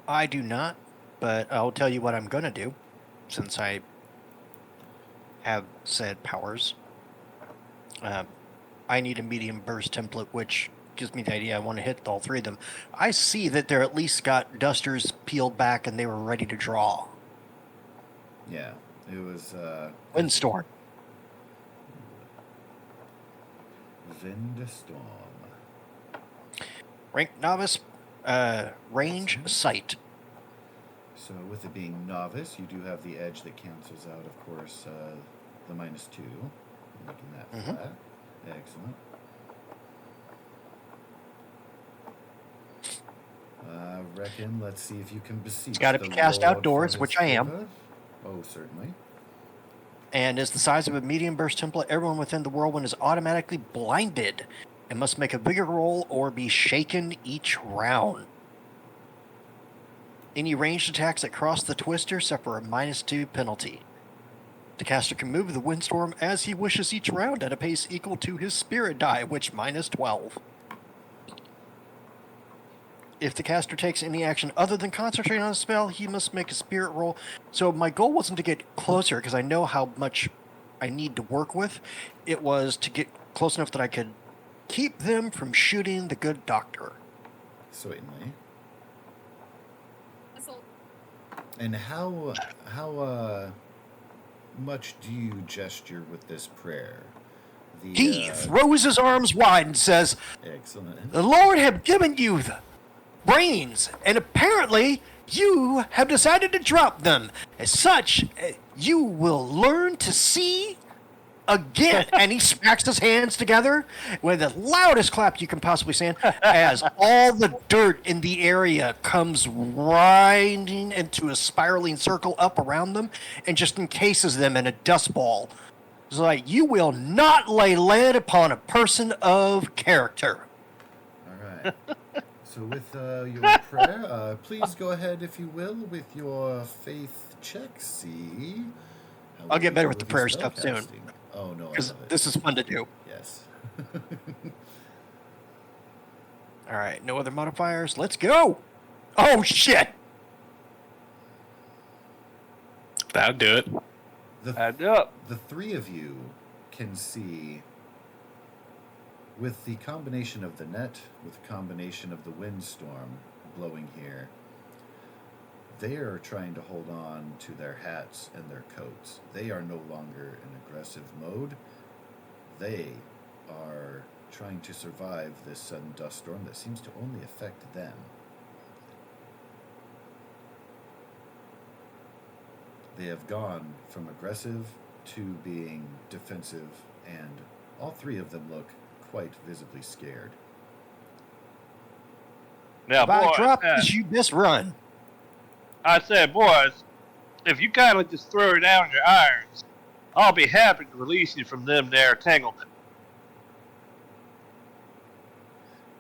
I do not, but I'll tell you what I'm going to do, since I have said powers. I need a medium burst template, which gives me the idea I want to hit all three of them. I see that they're at least got dusters peeled back and they were ready to draw. Yeah, it was Windstorm. Vindestorm. Rank novice, range, sight. So with it being novice, you do have the edge that cancels out, of course, the -2, making that flat. Excellent. I reckon, let's see if you can beseech It's gotta the be cast Lord outdoors, for which his I am. favor. Oh, certainly. And is the size of a medium burst template, everyone within the whirlwind is automatically blinded and must make a vigor roll or be shaken each round. Any ranged attacks that cross the twister suffer a -2 penalty. The caster can move the windstorm as he wishes each round at a pace equal to his spirit die, which -12. If the caster takes any action other than concentrate on a spell, he must make a spirit roll. So my goal wasn't to get closer, because I know how much I need to work with. It was to get close enough that I could keep them from shooting the good doctor. Certainly. And how much do you gesture with this prayer? He throws his arms wide and says, Excellent. "The Lord have given you the brains, and apparently you have decided to drop them. As such, you will learn to see again." And he smacks his hands together with the loudest clap you can possibly stand, as all the dirt in the area comes grinding into a spiraling circle up around them and just encases them in a dust ball. It's like, you will not lay lead upon a person of character. All right. So with your prayer, please go ahead, if you will, with your faith check. See. I'll get better with your the prayer stuff soon. spellcasting. Oh no, I Because love it. this is fun to do. Yes. All right, no other modifiers. Let's go. Oh, shit. That'll do it. Add up. The three of you can see, with the combination of the net, with the combination of the windstorm blowing here, they are trying to hold on to their hats and their coats. They are no longer in aggressive mode. They are trying to survive this sudden dust storm that seems to only affect them. They have gone from aggressive to being defensive, and all three of them look quite visibly scared. Now, If I boys, drop this, you best run. I said, boys, if you kindly just throw down your irons, I'll be happy to release you from them there entanglement.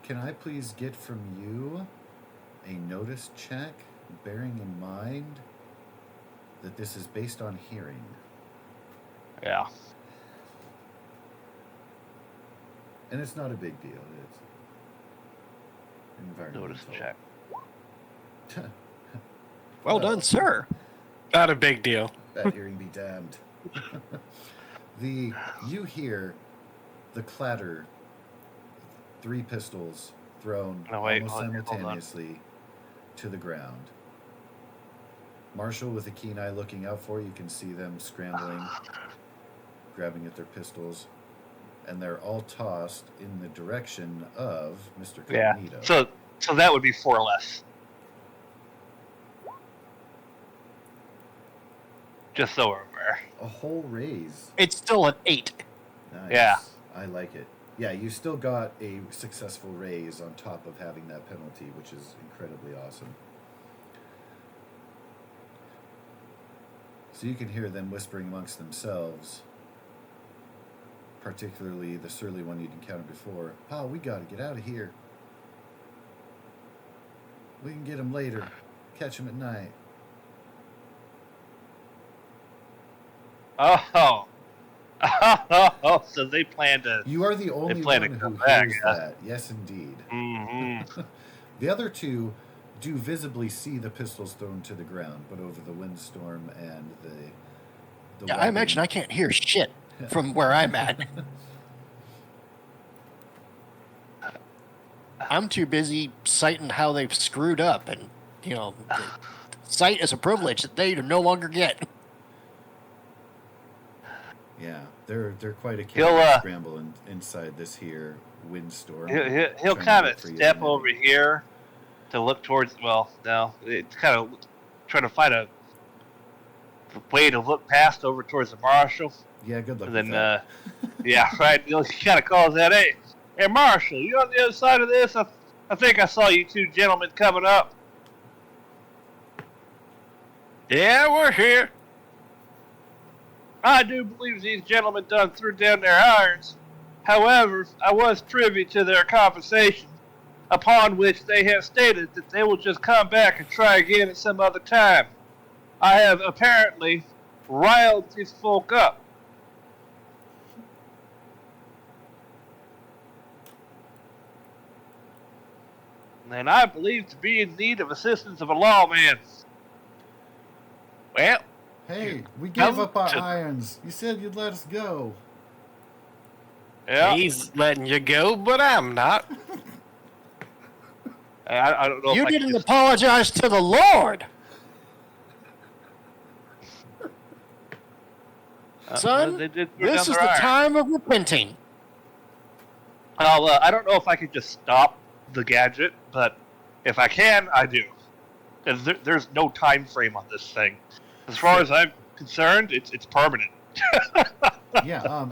Can I please get from you a notice check, bearing in mind that this is based on hearing? Yeah. And it's not a big deal. It's environmental. Notice check. Well done, sir. Not a big deal. That hearing be damned. You hear the clatter, 3 pistols thrown almost simultaneously to the ground. Marshall, with a keen eye looking out for you, can see them scrambling, grabbing at their pistols, and they're all tossed in the direction of Mr. Cognito. Yeah. So that would be 4 less. Just so we're aware. A whole raise. It's still an 8. Nice. Yeah. I like it. Yeah, you still got a successful raise on top of having that penalty, which is incredibly awesome. So you can hear them whispering amongst themselves, particularly the surly one you'd encountered before. "Oh, we gotta get out of here. We can get him later. Catch him at night." Oh. Oh, so they plan to... You are the only plan to one who come back, hears yeah. that. Yes, indeed. Mm-hmm. The other two do visibly see the pistols thrown to the ground, but over the windstorm and the Yeah, I imagine I can't hear shit from where I'm at. I'm too busy citing how they've screwed up, and sight is a privilege that they no longer get. Yeah, they're quite a He'll, chaotic scramble inside this here windstorm. He'll kind of step over here to look towards... Well, no. It's kind of trying to find a way to look past over towards the marshal. Yeah, good luck And with then, that. yeah, right. He kind of calls out, hey, Marshal, you on the other side of this? I think I saw you two gentlemen coming up. Yeah, we're here. I do believe these gentlemen done threw down their irons. However, I was privy to their conversation, upon which they have stated that they will just come back and try again at some other time. I have apparently riled these folk up. And I believe to be in need of assistance of a lawman. Well, Hey, we gave up our to- irons. You said you'd let us go. yeah, He's letting you go, but I'm not. I don't know You if I can didn't just... apologize to the Lord, son. they did throw This down is their the irons. time of repenting. I don't know if I could just stop the gadget, but if I can, I do. There's no time frame on this thing. As far as I'm concerned, it's permanent. Yeah,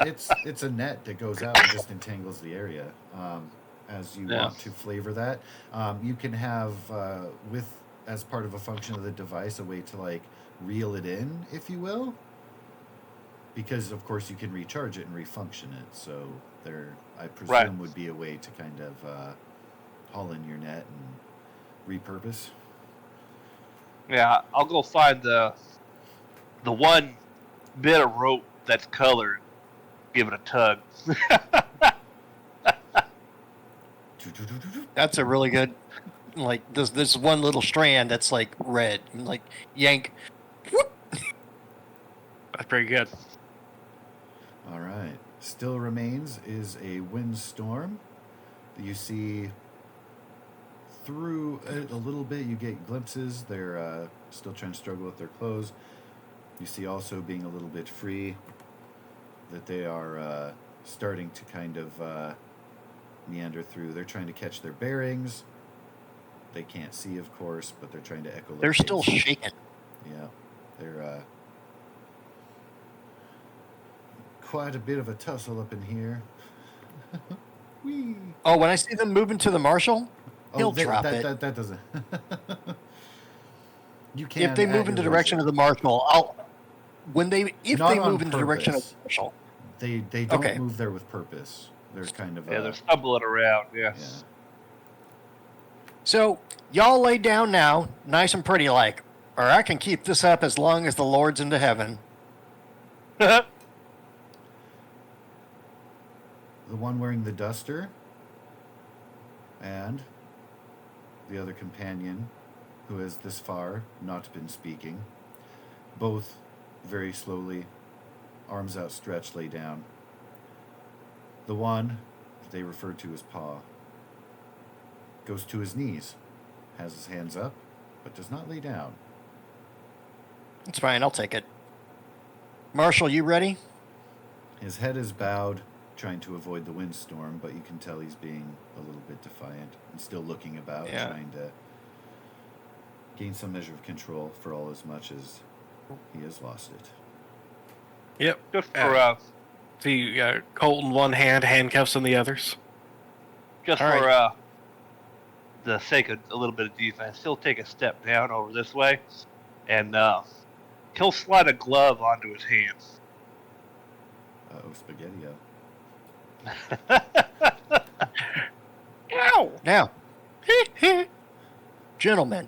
it's a net that goes out and just entangles the area. As you Yeah. want to flavor that, you can have as part of a function of the device a way to like reel it in, if you will. Because of course you can recharge it and refunction it. So there, I presume, Right. would be a way to kind of haul in your net and repurpose. Yeah, I'll go find the one bit of rope that's colored. Give it a tug. That's a really good. Like this one little strand that's like red, and like yank. Whoop. That's pretty good. All right. Still remains is a windstorm. You see through it a little bit. You get glimpses. They're still trying to struggle with their clothes. You see also being a little bit free that they are starting to kind of meander through. They're trying to catch their bearings. They can't see, of course, but they're trying to echolocate. They're still shaking. Yeah, they're quite a bit of a tussle up in here. Whee! Oh, when I see them moving to the marshal, he'll drop it. That doesn't. You can. If they move in the direction of the marshal, I'll. If Not they on move in the direction of purpose. the marshal, They don't Okay. move there with purpose. They're kind of Yeah, they're stumbling around. Yeah. yeah. so y'all lay down now, nice and pretty like, or I can keep this up as long as the Lord's into heaven. The one wearing the duster and the other companion who has this far not been speaking, both very slowly, arms outstretched, lay down. The one that they refer to as Paw goes to his knees, has his hands up, but does not lay down. It's fine, I'll take it. Marshal, you ready? His head is bowed, trying to avoid the windstorm, but you can tell he's being a little bit defiant and still looking about, Yeah. trying to gain some measure of control for all as much as he has lost it. Yep. Just for See, Colt in one hand, handcuffs in the others. just All for the sake of a little bit of defense, he'll take a step down over this way, and he'll slide a glove onto his hands. Oh, spaghetti-o. Ow! Now, gentlemen,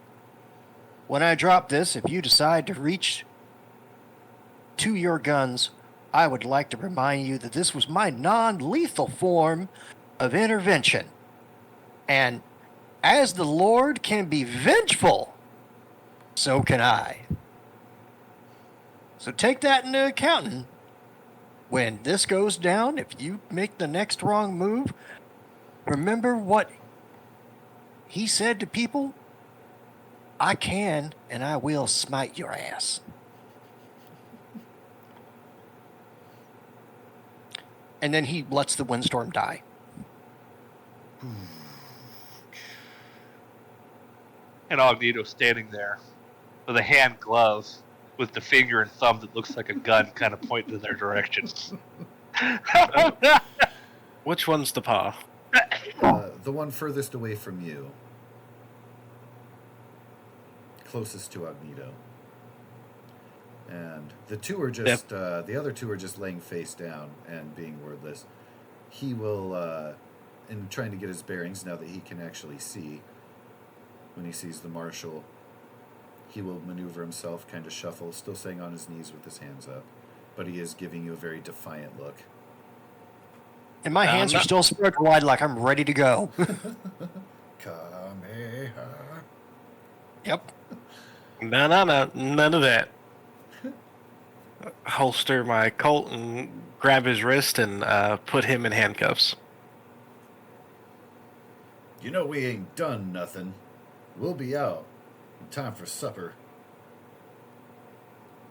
when I drop this, if you decide to reach to your guns, I would like to remind you that this was my non-lethal form of intervention. And as the Lord can be vengeful, so can I. So take that into account. When this goes down, if you make the next wrong move, remember what he said to people? I can and I will smite your ass. And then he lets the windstorm die. And Agnito's standing there with a hand glove with the finger and thumb that looks like a gun kind of pointing in their direction. Which one's the paw? The one furthest away from you. Closest to Agnito. And the two are just, the other two are just laying face down and being wordless. He will, in trying to get his bearings now that he can actually see, when he sees the marshal, he will maneuver himself, kind of shuffle, still staying on his knees with his hands up. But he is giving you a very defiant look. And my hands are still spread wide like I'm ready to go. Kamehameha. Yep. No, none of that. Holster my Colt and grab his wrist and put him in handcuffs. You know we ain't done nothing. We'll be out. In time for supper.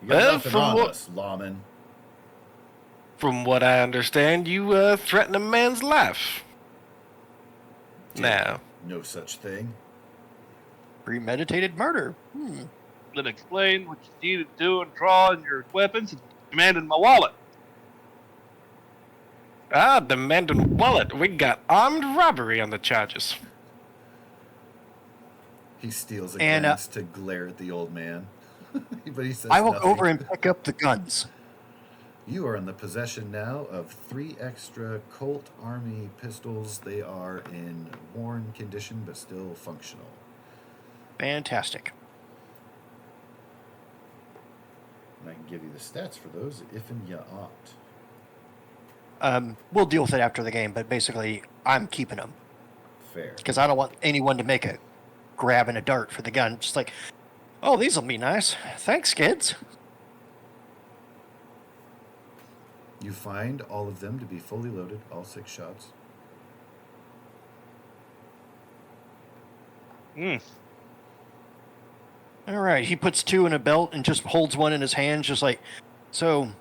You got Well, nothing from on what- us, lawman. From what I understand, you threatened a man's life. Now, No such thing. Premeditated murder. Then explain what you needed to do and draw in your weapons and demanded my wallet. demanding wallet. We got armed robbery on the charges. He steals a And, glance to glare at the old man. But he says I will nothing. go over and pick up the guns. You are in the possession now of 3 extra Colt Army pistols. They are in worn condition, but still functional. Fantastic. And I can give you the stats for those if and you ought. We'll deal with it after the game, but basically, I'm keeping them. Fair. Because I don't want anyone to make a grab and a dart for the gun. Just like, oh, these will be nice. Thanks, kids. You find all of them to be fully loaded, all 6 shots. All right, he puts 2 in a belt and just holds one in his hand, just like, so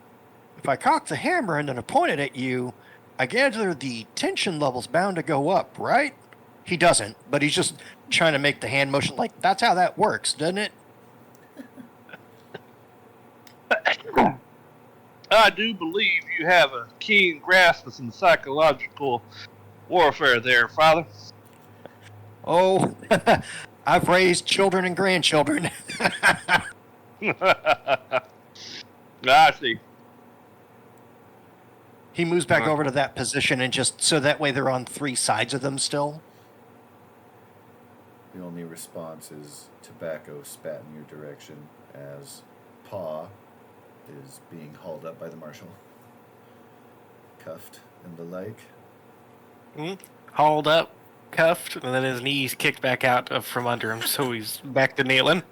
if I cock the hammer and then I point it at you, I gather the tension level's bound to go up, right? He doesn't, but he's just trying to make the hand motion like, that's how that works, doesn't it? I do believe you have a keen grasp of some psychological warfare there, Father. Oh, I've raised children and grandchildren. I see. He moves back over to that position and just, so that way they're on 3 sides of them still. The only response is tobacco spat in your direction as Paw is being hauled up by the marshal. Cuffed and the like. Hauled up, cuffed, and then his knees kicked back out from under him, so he's back to kneeling.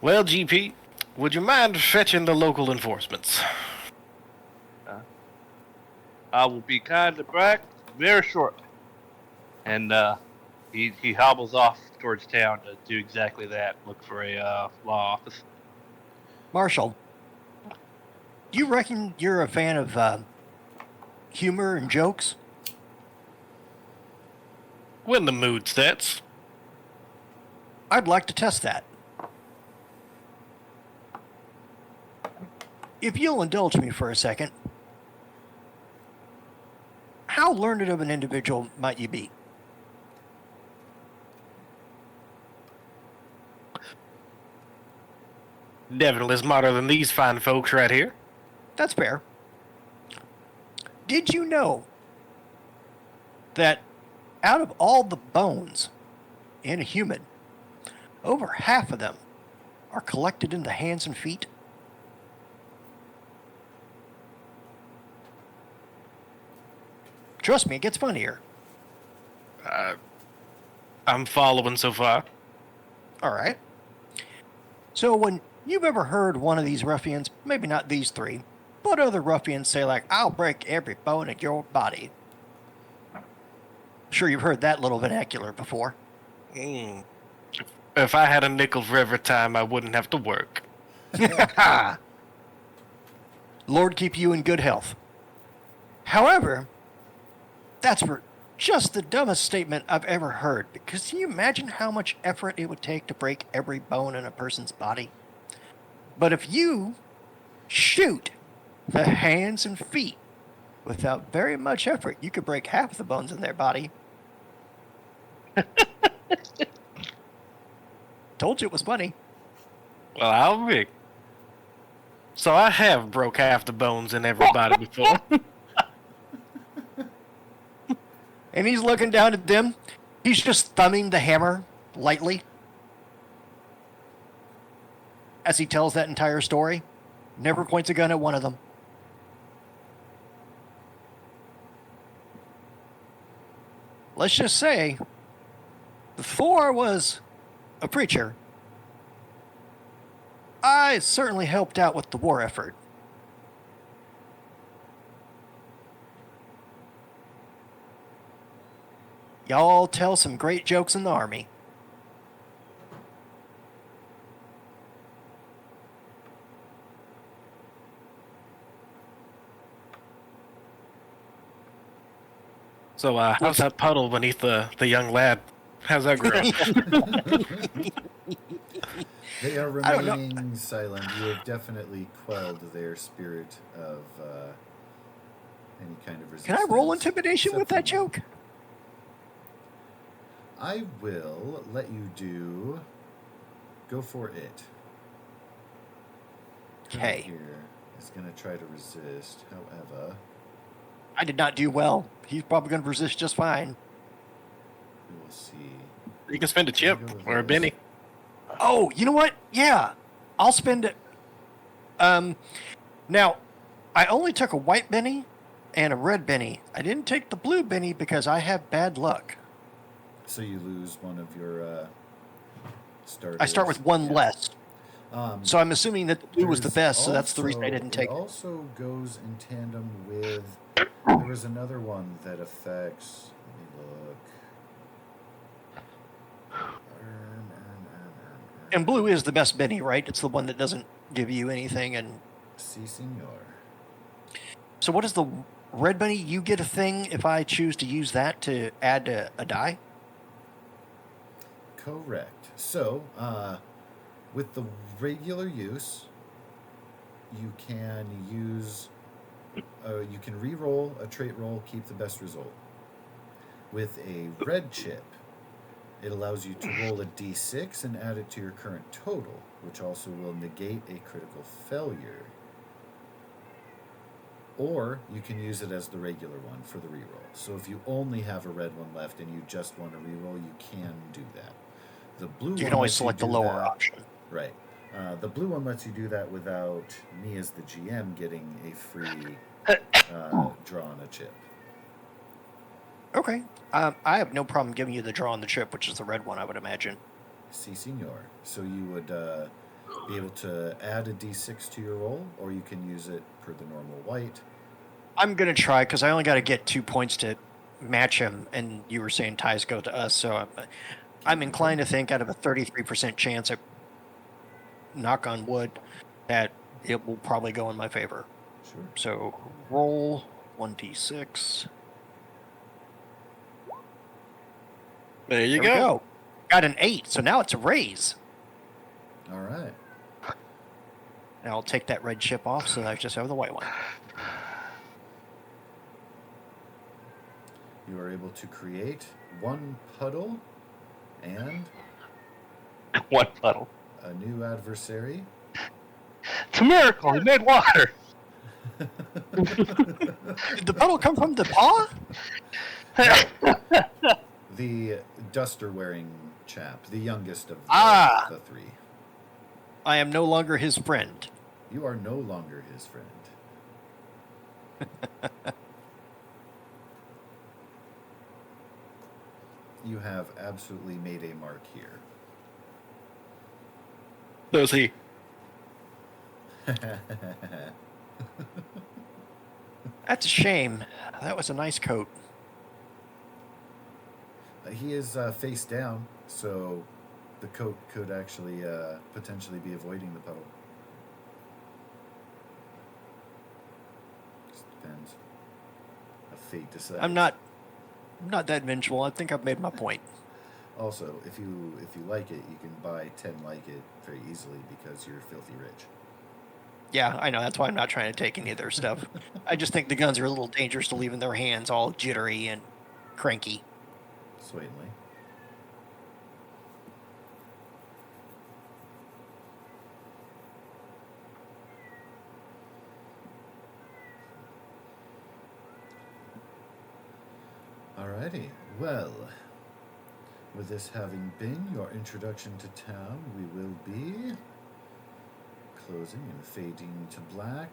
Well, GP, would you mind fetching the local enforcements? I will be kindly back very shortly. And he hobbles off towards town to do exactly that. Look for a law office. Marshall, do you reckon you're a fan of humor and jokes? When the mood sets. I'd like to test that. If you'll indulge me for a second, how How learned of an individual might you be? Definitely smarter than these fine folks right here. That's fair. Did you know that out of all the bones in a human, over half of them are collected in the hands and feet? Trust me, it gets funnier. I'm following so far. All right. So when you've ever heard one of these ruffians, maybe not these three, but other ruffians say like, I'll break every bone in your body. Sure, you've heard that little vernacular before. Mm. If I had a nickel for every time, I wouldn't have to work. Lord keep you in good health. However, that's just the dumbest statement I've ever heard, because can you imagine how much effort it would take to break every bone in a person's body? But if you shoot the hands and feet without very much effort, you could break half the bones in their body. Told you it was funny. Well, I'll be. So I have broke half the bones in everybody before. And he's looking down at them. He's just thumbing the hammer lightly as he tells that entire story. Never points a gun at one of them. Let's just say Thor was a preacher. I certainly helped out with the war effort. Y'all tell some great jokes in the army. So, how's that puddle beneath the young lad? How's that grow? They are I don't know. remaining silent. You have definitely quelled their spirit of any kind of resistance. Can I roll intimidation with that Except for joke? I will let you go for it. Okay. Here is going to try to resist. However, I did not do well. He's probably going to resist just fine. we will see. You can spend a chip or a Benny. Oh, you know what? Yeah, I'll spend it. Now, I only took a white Benny and a red Benny. I didn't take the blue Benny because I have bad luck. So you lose one of your starters. I start with one Yeah. less. Um, So I'm assuming that the blue was the there's best, so that's the reason I also- didn't take It it. also goes in tandem with. There was another one that affects. Let me look. And blue is the best Benny, right? It's the one that doesn't give you anything. And Si, senor. so what is the red Benny? You get a thing if I choose to use that to add a die? Correct. So, with the regular use, you can use. You can re-roll a trait roll, keep the best result. With a red chip, it allows you to roll a d6 and add it to your current total, which also will negate a critical failure. Or you can use it as the regular one for the reroll. So if you only have a red one left and you just want to reroll, you can do that. The blue You one can always lets select the do lower that- option. Right. The blue one lets you do that without me as the GM getting a free draw on a chip. Okay. I have no problem giving you the draw on the chip, which is the red one, I would imagine. Si, senor. So you would be able to add a d6 to your roll, or you can use it per the normal white. I'm going to try because I only got to get 2 points to match him, and you were saying ties go to us, so I'm inclined to think out of a 33% chance, knock on wood, that it will probably go in my favor. Sure. So roll 1d6. There you There we go. Got an 8, so now it's a raise. All right. And I'll take that red chip off so that I just have the white one. You are able to create one puddle and One puddle. a new adversary. It's a miracle. He made water. Did the puddle come from the paw? The duster-wearing chap, the youngest of the three. I am no longer his friend. You are no longer his friend. You have absolutely made a mark here. Does he? That's a shame. That was a nice coat. He is face down, so the coat could actually potentially be avoiding the puddle. Just depends. A fate decides. I'm not that vengeful. I think I've made my point. Also, if you like it, you can buy 10 like it very easily because you're filthy rich. Yeah, I know. That's why I'm not trying to take any of their stuff. I just think the guns are a little dangerous to leave in their hands, all jittery and cranky. Certainly. Alrighty. Well, with this having been your introduction to town, we will be closing and fading to black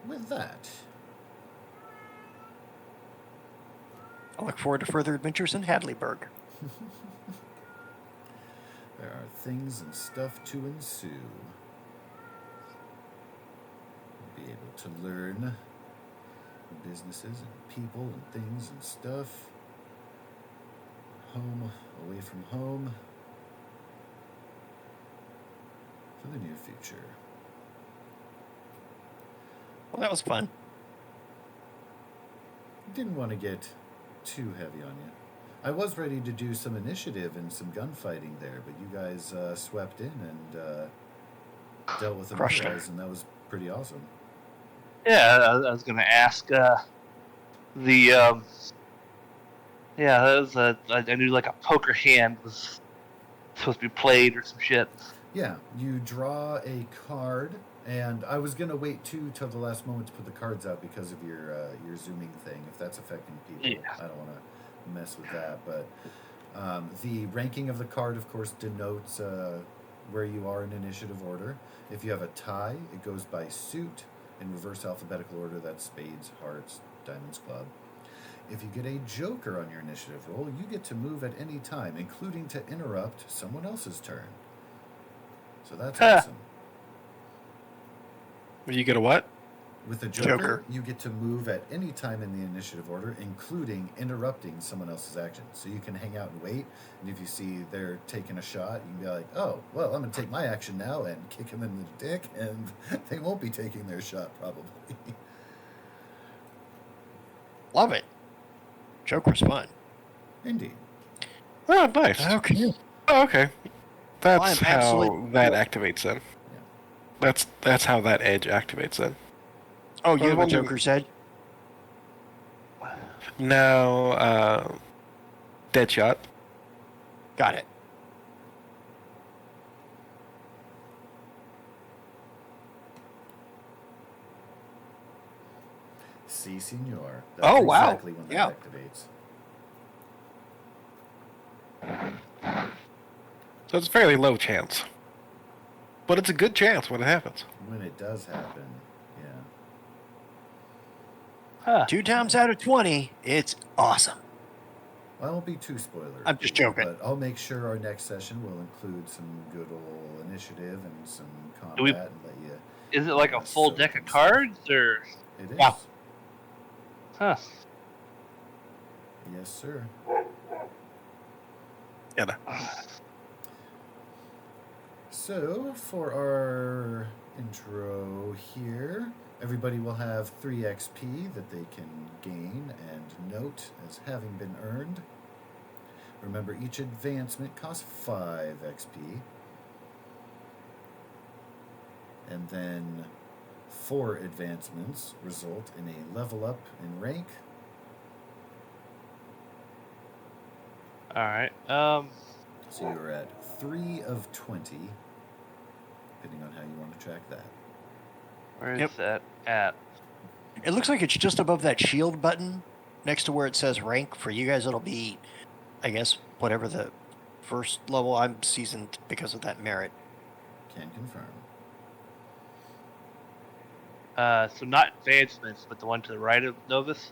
with that. I look forward to further adventures in Hadleyburg. There are things and stuff to ensue. Be able to learn businesses and people and things and stuff. Home, away from home. For the near future. Well, that was fun. Didn't want to get too heavy on you. I was ready to do some initiative and some gunfighting there, but you guys swept in and dealt with them Crushed otherwise, and that was pretty awesome. Yeah, I was going to ask I knew like a poker hand was supposed to be played or some shit. Yeah, you draw a card, and I was gonna wait till the last moment to put the cards out because of your zooming thing. If that's affecting people, Yeah. I don't want to mess with that. But the ranking of the card, of course, denotes where you are in initiative order. If you have a tie, it goes by suit. In reverse alphabetical order, that's spades, hearts, diamonds, club. If you get a joker on your initiative roll, you get to move at any time, including to interrupt someone else's turn. So that's awesome. You get a what? With a joker, you get to move at any time in the initiative order, including interrupting someone else's action. So you can hang out and wait, and if you see they're taking a shot, you can be like, oh, well, I'm going to take my action now and kick him in the dick, and they won't be taking their shot, probably. Love it. Joker's fun. Indeed. Oh, nice. Okay. Oh, okay. Well, That's I'm how absolutely- that activates then. Yeah. That's how that edge activates then. Oh, you I have a wonder- Joker's Edge? No, Deadshot. Got it. Si, senor. That's Oh, wow. exactly when that Yeah. activates. So it's a fairly low chance. But it's a good chance when it happens. When it does happen, yeah. Huh. 2 times out of 20, it's awesome. I won't be too spoilery. I'm just joking. But I'll make sure our next session will include some good old initiative and some combat Do we- and let you... Is it like a full deck of cards or? It is. Yeah. Huh. Yes, sir. Yeah. So, for our intro here, everybody will have 3 XP that they can gain and note as having been earned. Remember, each advancement costs 5 XP. And then 4 advancements result in a level up in rank. All right. So you're at 3 of 20, depending on how you want to track that. Where is Yep. that at? It looks like it's just above that shield button, next to where it says rank. For you guys, it'll be, I guess, whatever the first level. I'm seasoned because of that merit. Can confirm. So not advancements, but the one to the right of Novus.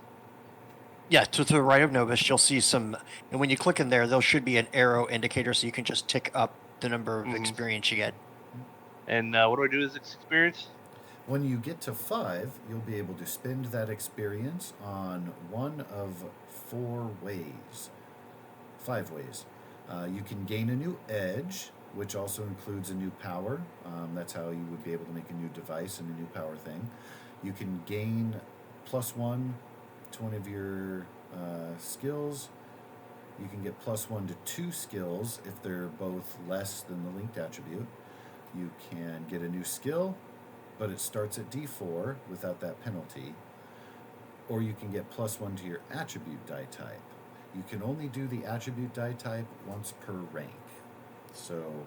Yeah, to the right of Novus, you'll see some, and when you click in there should be an arrow indicator, so you can just tick up the number of experience you get. And what do I do with this experience? When you get to 5, you'll be able to spend that experience on one of 4 ways. 5 ways. You can gain a new edge, which also includes a new power. That's how you would be able to make a new device and a new power thing. You can gain +1 to one of your skills. You can get +1 to 2 skills if they're both less than the linked attribute. You can get a new skill, but it starts at D4 without that penalty. Or you can get +1 to your attribute die type. You can only do the attribute die type once per rank. So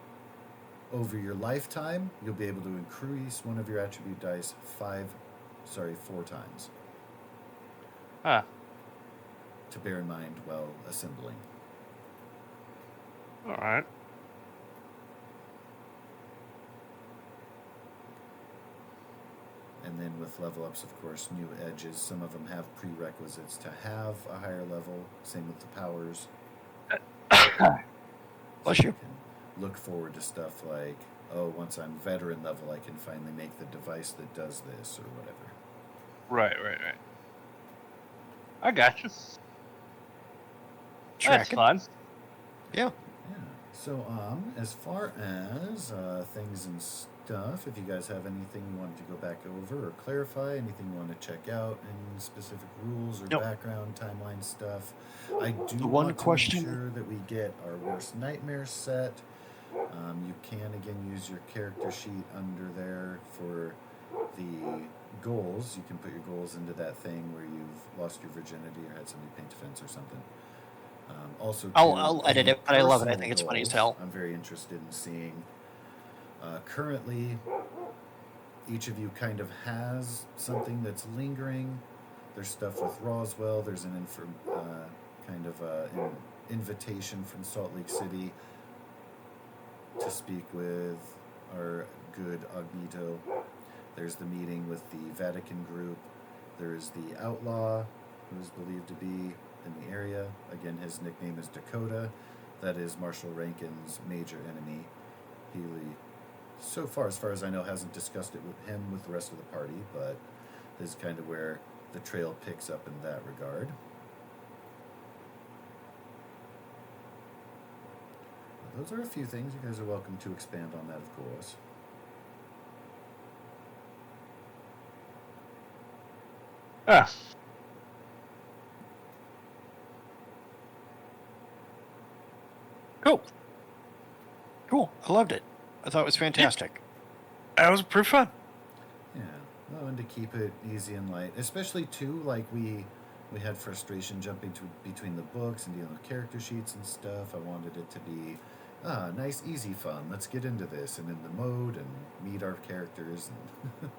over your lifetime, you'll be able to increase one of your attribute dice 4 times. Huh. To bear in mind while assembling. All right. And then with level ups, of course, new edges. Some of them have prerequisites to have a higher level. Same with the powers. Bless you. Can look forward to stuff like, oh, once I'm veteran level, I can finally make the device that does this or whatever. Right. I got you. That's Tracking. fun. Yeah. Yeah. So, as far as things and stuff, if you guys have anything you wanted to go back over or clarify, anything you want to check out, any specific rules or Nope. background timeline stuff, I do The one want question- to make sure that we get our worst nightmare set. You can again use your character sheet under there for the goals. You can put your goals into that thing where you've lost your virginity or had somebody paint a fence or something. Also, I'll edit the it, but I love it. I personal think it's funny as goals, hell. I'm very interested in seeing. Currently, each of you kind of has something that's lingering. There's stuff with Roswell. There's an an invitation from Salt Lake City to speak with our good Agnito. There's the meeting with the Vatican group. There's the outlaw, who is believed to be in the area. Again, his nickname is Dakota. That is Marshall Rankin's major enemy. Healy, so far as I know, hasn't discussed it with him with the rest of the party, but this is kind of where the trail picks up in that regard. Those are a few things. You guys are welcome to expand on that, of course. Ah. Cool. I loved it. I thought it was fantastic. That was pretty fun. Yeah. Well, and to keep it easy and light, especially too, like we had frustration jumping between the books and dealing with character sheets and stuff. I wanted it to be nice, easy fun. Let's get into this and in the mode and meet our characters. And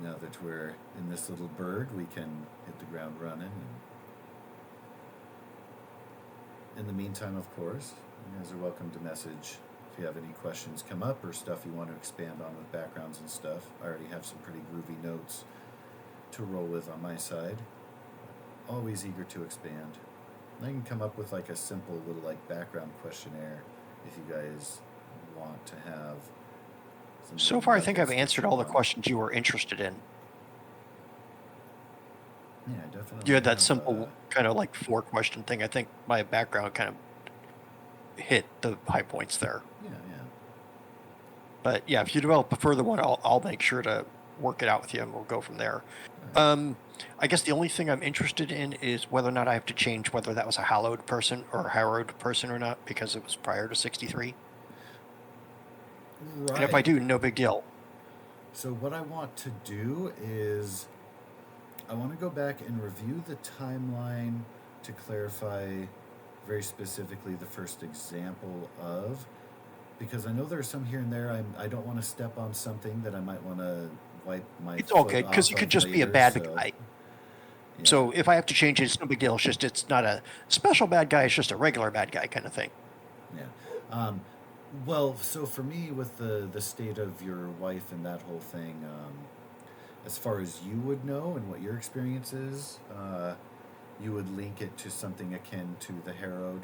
now that we're in this little burg, we can hit the ground running. And in the meantime, of course, you guys are welcome to message if you have any questions come up or stuff you want to expand on with backgrounds and stuff. I already have some pretty groovy notes to roll with on my side. Always eager to expand. I can come up with like a simple little like background questionnaire if you guys want to have some So little far, I think I've nuggets that answered you all the want. questions you were interested in. Yeah, definitely. You had that have, simple kind of like 4-question thing. I think my background kind of hit the high points there. Yeah. But yeah, if you develop a further one, I'll make sure to work it out with you, and we'll go from there. I guess the only thing I'm interested in is whether or not I have to change whether that was a hallowed person or a harrowed person or not, because it was prior to 63. Right. And if I do, no big deal. So what I want to do is I want to go back and review the timeline to clarify very specifically the first example of, because I know there's some here and there. I don't want to step on something that I might want to wipe my. It's foot okay, because off you could of just be a later, bad so, guy. yeah. So if I have to change it, it's no big deal. It's not a special bad guy. It's just a regular bad guy kind of thing. Yeah. Well, so for me, with the state of your wife and that whole thing, as far as you would know and what your experience is, you would link it to something akin to the Harrowed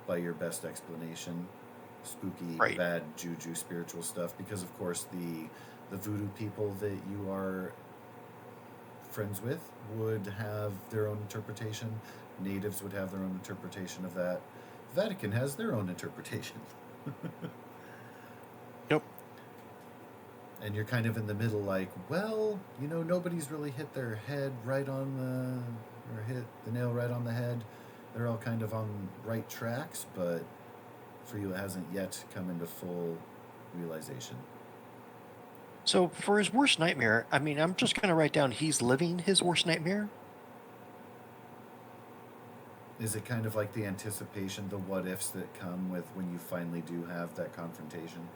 by your best explanation. Spooky, Right. bad juju, spiritual stuff. Because of course the voodoo people that you are friends with would have their own interpretation. Natives would have their own interpretation of that. Vatican has their own interpretation. Yep. And you're kind of in the middle, like, well, nobody's really hit their head right on or hit the nail right on the head. They're all kind of on right tracks, but for you, it hasn't yet come into full realization. So for his worst nightmare, I mean, I'm just going to write down he's living his worst nightmare. Is it kind of like the anticipation, the what ifs that come with when you finally do have that confrontation?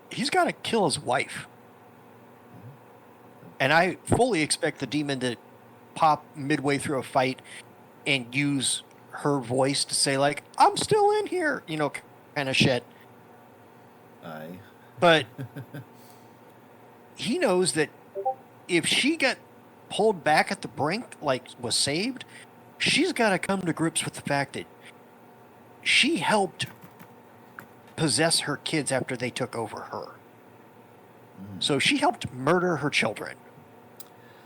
He's got to kill his wife. And I fully expect the demon to pop midway through a fight and use her voice to say, like, I'm still in here, kind of shit. Aye. But he knows that if she got pulled back at the brink, like was saved, she's got to come to grips with the fact that she helped possess her kids after they took over her. So she helped murder her children.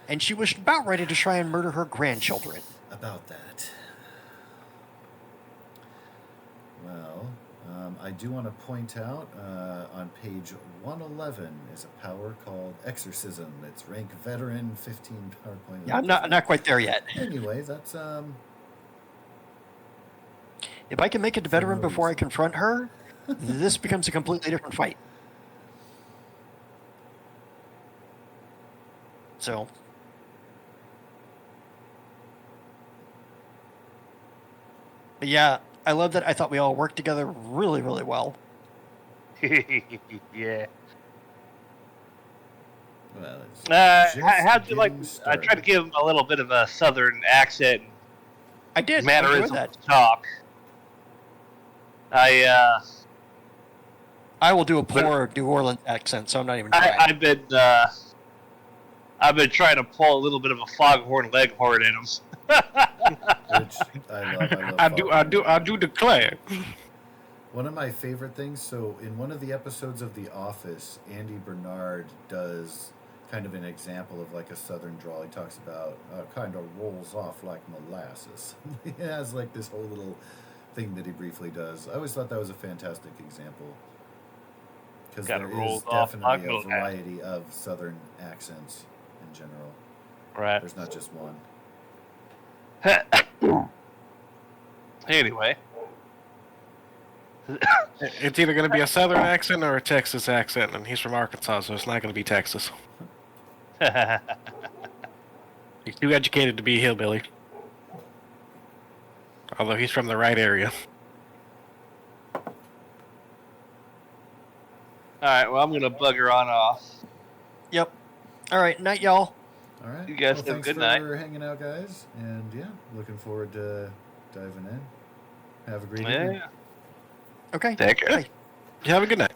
And she was about ready to try and murder her grandchildren. About that. Well, I do want to point out on page 111 is a power called Exorcism. It's rank veteran, 15 power point. Yeah, I'm not quite there yet. Anyway, that's If I can make it to veteran before I confront her, this becomes a completely different fight. So, but yeah, I love that. I thought we all worked together really, really well. Yeah. well. It's How'd you like? getting I started. tried to give him a little bit of a southern accent, I did. I enjoyed mannerism that. to talk. I will do a poor New Orleans accent, so I'm not even trying. I've been trying to pull a little bit of a foghorn leghorn in him. Which I love. I do declare. One of my favorite things, so in one of the episodes of The Office, Andy Bernard does kind of an example of like a southern drawl. He talks about kind of rolls off like molasses. He has like this whole little thing that he briefly does. I always thought that was a fantastic example. Because there is definitely a variety of southern accents in general. Right. There's not just one. Anyway. It's either going to be a southern accent or a Texas accent, and he's from Arkansas, so it's not going to be Texas. He's too educated to be a hillbilly. Although he's from the right area. Alright, well, I'm going to bugger on off. Yep. All right. Night, y'all. All right. You guys have a thanks good for night. hanging out, guys. And yeah, looking forward to diving in. Have a great evening. Yeah. Okay. Take care. Bye. You have a good night.